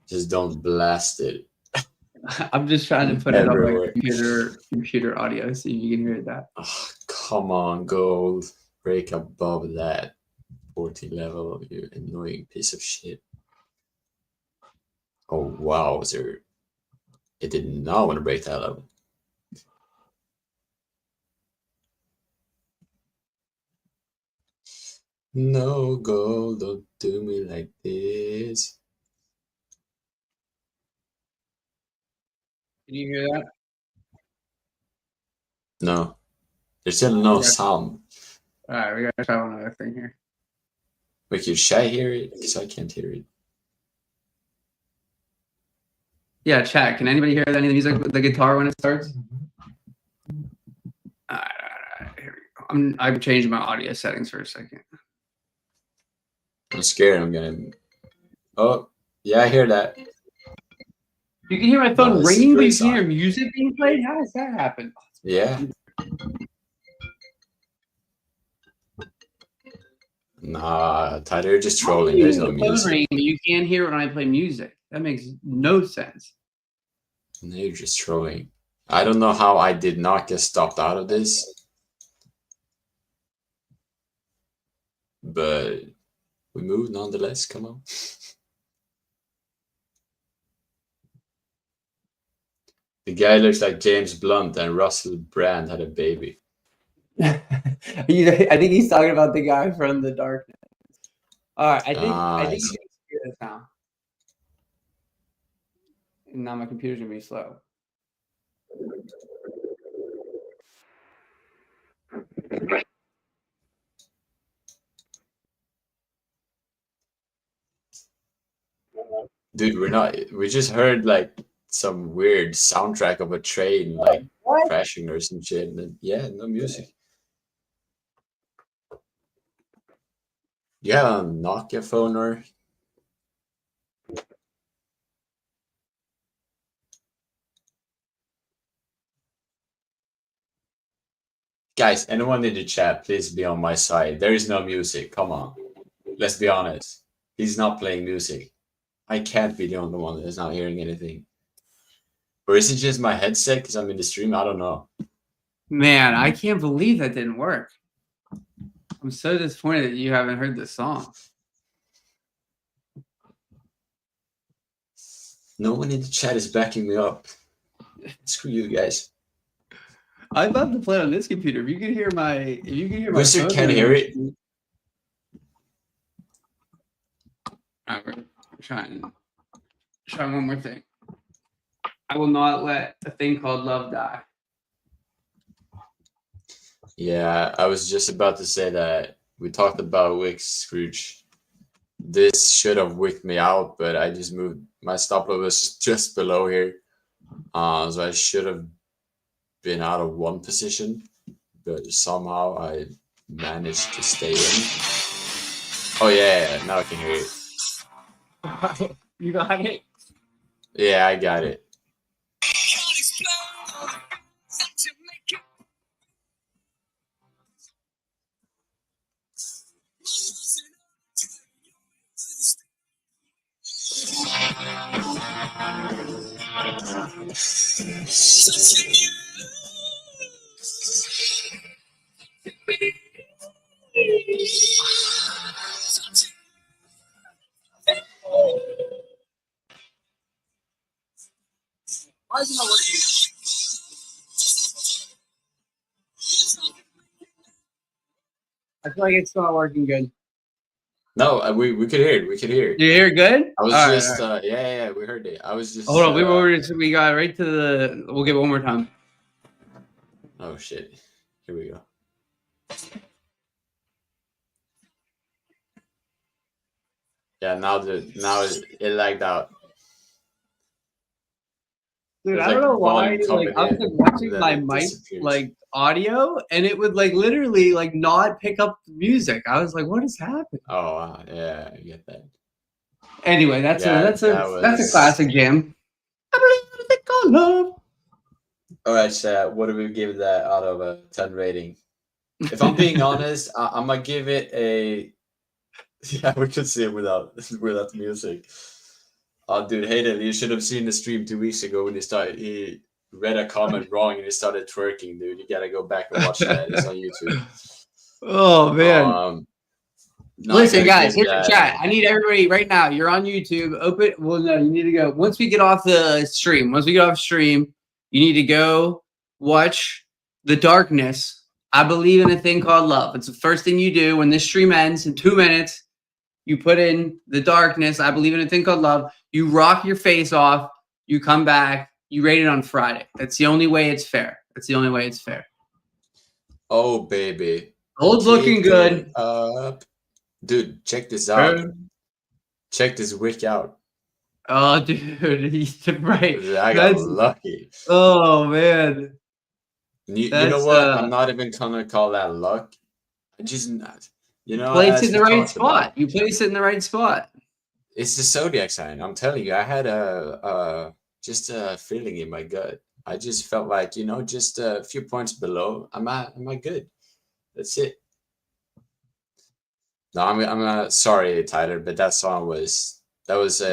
Just don't blast it. I'm just trying to put Everywhere. it on my computer audio, see if you can hear that. Oh, come on, gold. Break above that 40 level, you annoying piece of shit. Oh, wow, sir. It did not want to break that level. No, gold, don't do me like this. Can you hear that? No. There's still no sound. All right, we gotta try one other thing here. Wait, should I hear it? Because I can't hear it. Yeah, chat. Can anybody hear any of the music with the guitar when it starts? All right, here we go. I'm changing my audio settings for a second. I'm scared I'm gonna. Oh, yeah, I hear that. You can hear my phone ringing, but you can hear music being played? How does that happen? Yeah. Nah, Tyler, you're just trolling. There's no music. Ringing, but you can't hear it when I play music. That makes no sense. No, you're just trolling. I don't know how I did not get stopped out of this. But we moved nonetheless. Come on. The guy looks like James Blunt and Russell Brand had a baby. I think he's talking about the guy from The Darkness. All right, I think you can hear this now. And now my computer's gonna be slow. Dude, we're not. We just heard like some weird soundtrack of a train like What? crashing or some shit. And then, yeah, no music. You have a Nokia phone or? Guys, anyone in the chat, please be on my side. There is no music. Come on. Let's be honest. He's not playing music. I can't be the only one that's not hearing anything. Or is it just my headset because I'm in the stream? I don't know. Man, I can't believe that didn't work. I'm so disappointed that you haven't heard this song. No one in the chat is backing me up. Screw you guys. I'd love to play it on this computer. If you could hear my, Wizard can't hear it. All right, we're trying one more thing. I will not let a thing called love die. Yeah, I was just about to say that we talked about Wix Scrooge. This should have wicked me out, but I just moved. My stop loss was just below here. So I should have been out of one position, but somehow I managed to stay in. Oh yeah, now I can hear it. You got it? Yeah, I got it. Why is it not working? I feel like it's not working good. No, we could hear it. We could hear it. You hear it good? I was just yeah, we heard it. I was just hold on. We got right to the. We'll give it one more time. Oh shit! Here we go. Yeah, now it lagged out. Dude, I don't know why. Like, I was like watching my mic like audio, and it would like literally like not pick up the music. I was like, "What is happening?" Oh yeah, I get that. Anyway, that's a classic jam. I believe they call love. All right, chat. What do we give that out of a 10 rating? If I'm being honest, I'm gonna give it a. Yeah, we could see it without the music. Oh, dude, Hayden, you should have seen the stream 2 weeks ago when he read a comment wrong and he started twerking, dude. You gotta go back and watch that. It's on YouTube. Oh man. Listen, guys, here's the chat. I need everybody right now. You're on YouTube. Open. Well, no, you need to go. Once we get off the stream, you need to go watch The Darkness. I believe in a thing called love. It's the first thing you do when this stream ends in 2 minutes. You put in The Darkness. I believe in a thing called love. You rock your face off. You come back. You rate it on Friday. That's the only way it's fair. Oh, baby. Old looking good. Dude, check this out. Check this wick out. Oh, dude, he's right. I got lucky. Oh man. You know what? I'm not even gonna call that luck. I just, you know, place it in the right spot. You place it in the right spot. It's the zodiac sign. I'm telling you, I had just a feeling in my gut. I just felt like, you know, just a few points below. Am I good? That's it. No, I'm sorry, Tyler, but that song was no. Listen.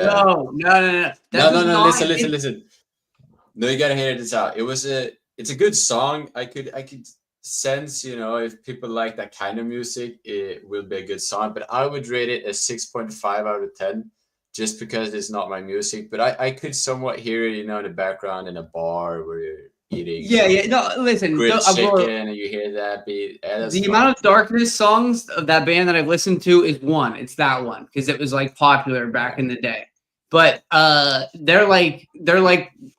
No, you gotta hear this out. It's a good song. I could sense, you know, if people like that kind of music, it will be a good song. But I would rate it a 6.5 out of 10, just because it's not my music. But I could somewhat hear it, you know, in the background in a bar where you're eating. Yeah. No, listen. Grilled chicken, and you hear that beat. The amount of Darkness songs of that band that I've listened to is one. It's that one because it was like popular back in the day. But they're like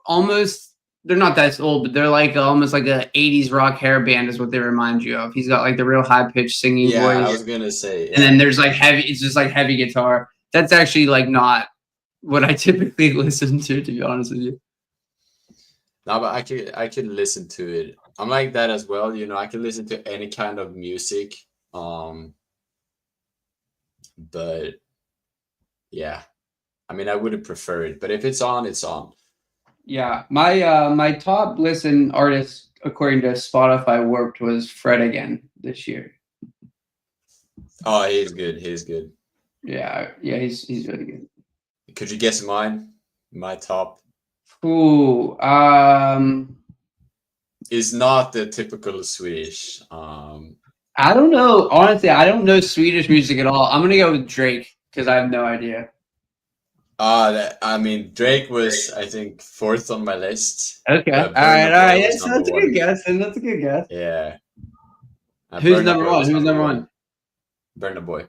almost. They're not that old, but they're like almost like a 80s rock hair band is what they remind you of. He's got like the real high pitched singing voice. I was gonna say. Yeah. And then there's like heavy. It's just like heavy guitar. That's actually like not what I typically listen to be honest with you. No, but I could listen to it. I'm like that as well. You know, I can listen to any kind of music. But yeah, I mean, I wouldn't prefer it, but if it's on, it's on. Yeah, my top listen artist according to Spotify Warped was Fred again this year. Oh, he's good. He's good. Yeah, he's really good. Could you guess mine? My top Ooh, is not the typical Swedish. I don't know. Honestly, I don't know Swedish music at all. I'm gonna go with Drake because I have no idea. I mean, Drake was, I think, 4th on my list. Okay, all Burna right. Boy Yeah, was so number that's a one. good guess, and that's a good guess. Yeah. Who's Burna number Boy one? was Who's number one? Burna Boy.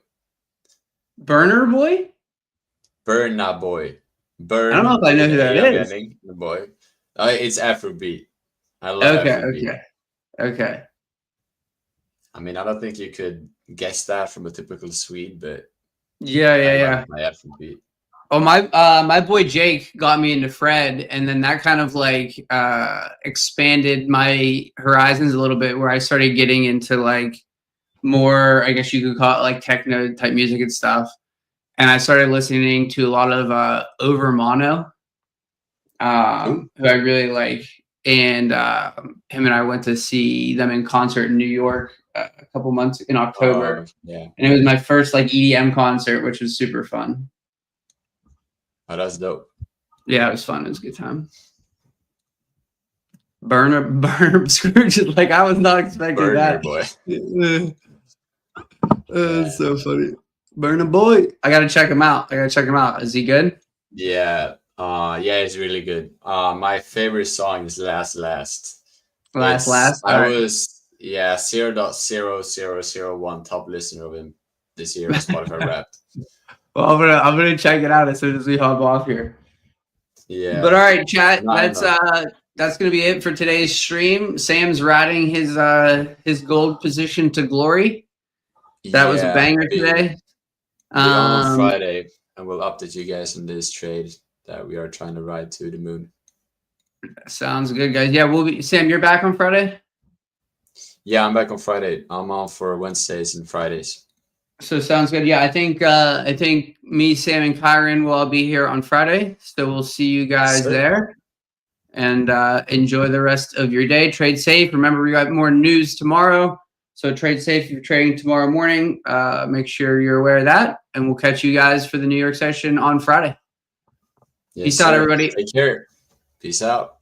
Burner Boy? Burna Boy. Burn. I don't know if I know who that is. The boy. It's Afrobeat. I love Okay, Afrobeat. okay. I mean, I don't think you could guess that from a typical Swede, but Yeah. Love my Afrobeat. Oh, my boy Jake got me into Fred, and then that kind of like expanded my horizons a little bit, where I started getting into like more, I guess you could call it like techno type music and stuff. And I started listening to a lot of Over Mono, who I really like, and him and I went to see them in concert in New York a couple months in October. Yeah, and it was my first like EDM concert, which was super fun. Oh, that's dope. Yeah, it was fun. It was a good time. Burner Scrooge. Like, I was not expecting Burner that. Boy. It's so funny. Burner Boy. I gotta check him out. Is he good? Yeah. Yeah, it's really good. My favorite song is Last. Last. I was 0.0001 top listener of him this year on Spotify Wrapped. Well, I'm gonna check it out as soon as we hop off here. Yeah. But all right, chat. That's gonna be it for today's stream. Sam's riding his gold position to glory. That was a banger today. Be on Friday, and we'll update you guys on this trade that we are trying to ride to the moon. Sounds good, guys. Yeah, Sam, you're back on Friday? Yeah, I'm back on Friday. I'm on for Wednesdays and Fridays. So sounds good. Yeah, I think me, Sam, and Kyron will all be here on Friday. So we'll see you guys there. And enjoy the rest of your day. Trade safe. Remember, we got more news tomorrow. So trade safe if you're trading tomorrow morning. Make sure you're aware of that. And we'll catch you guys for the New York session on Friday. Peace out, everybody. Take care. Peace out.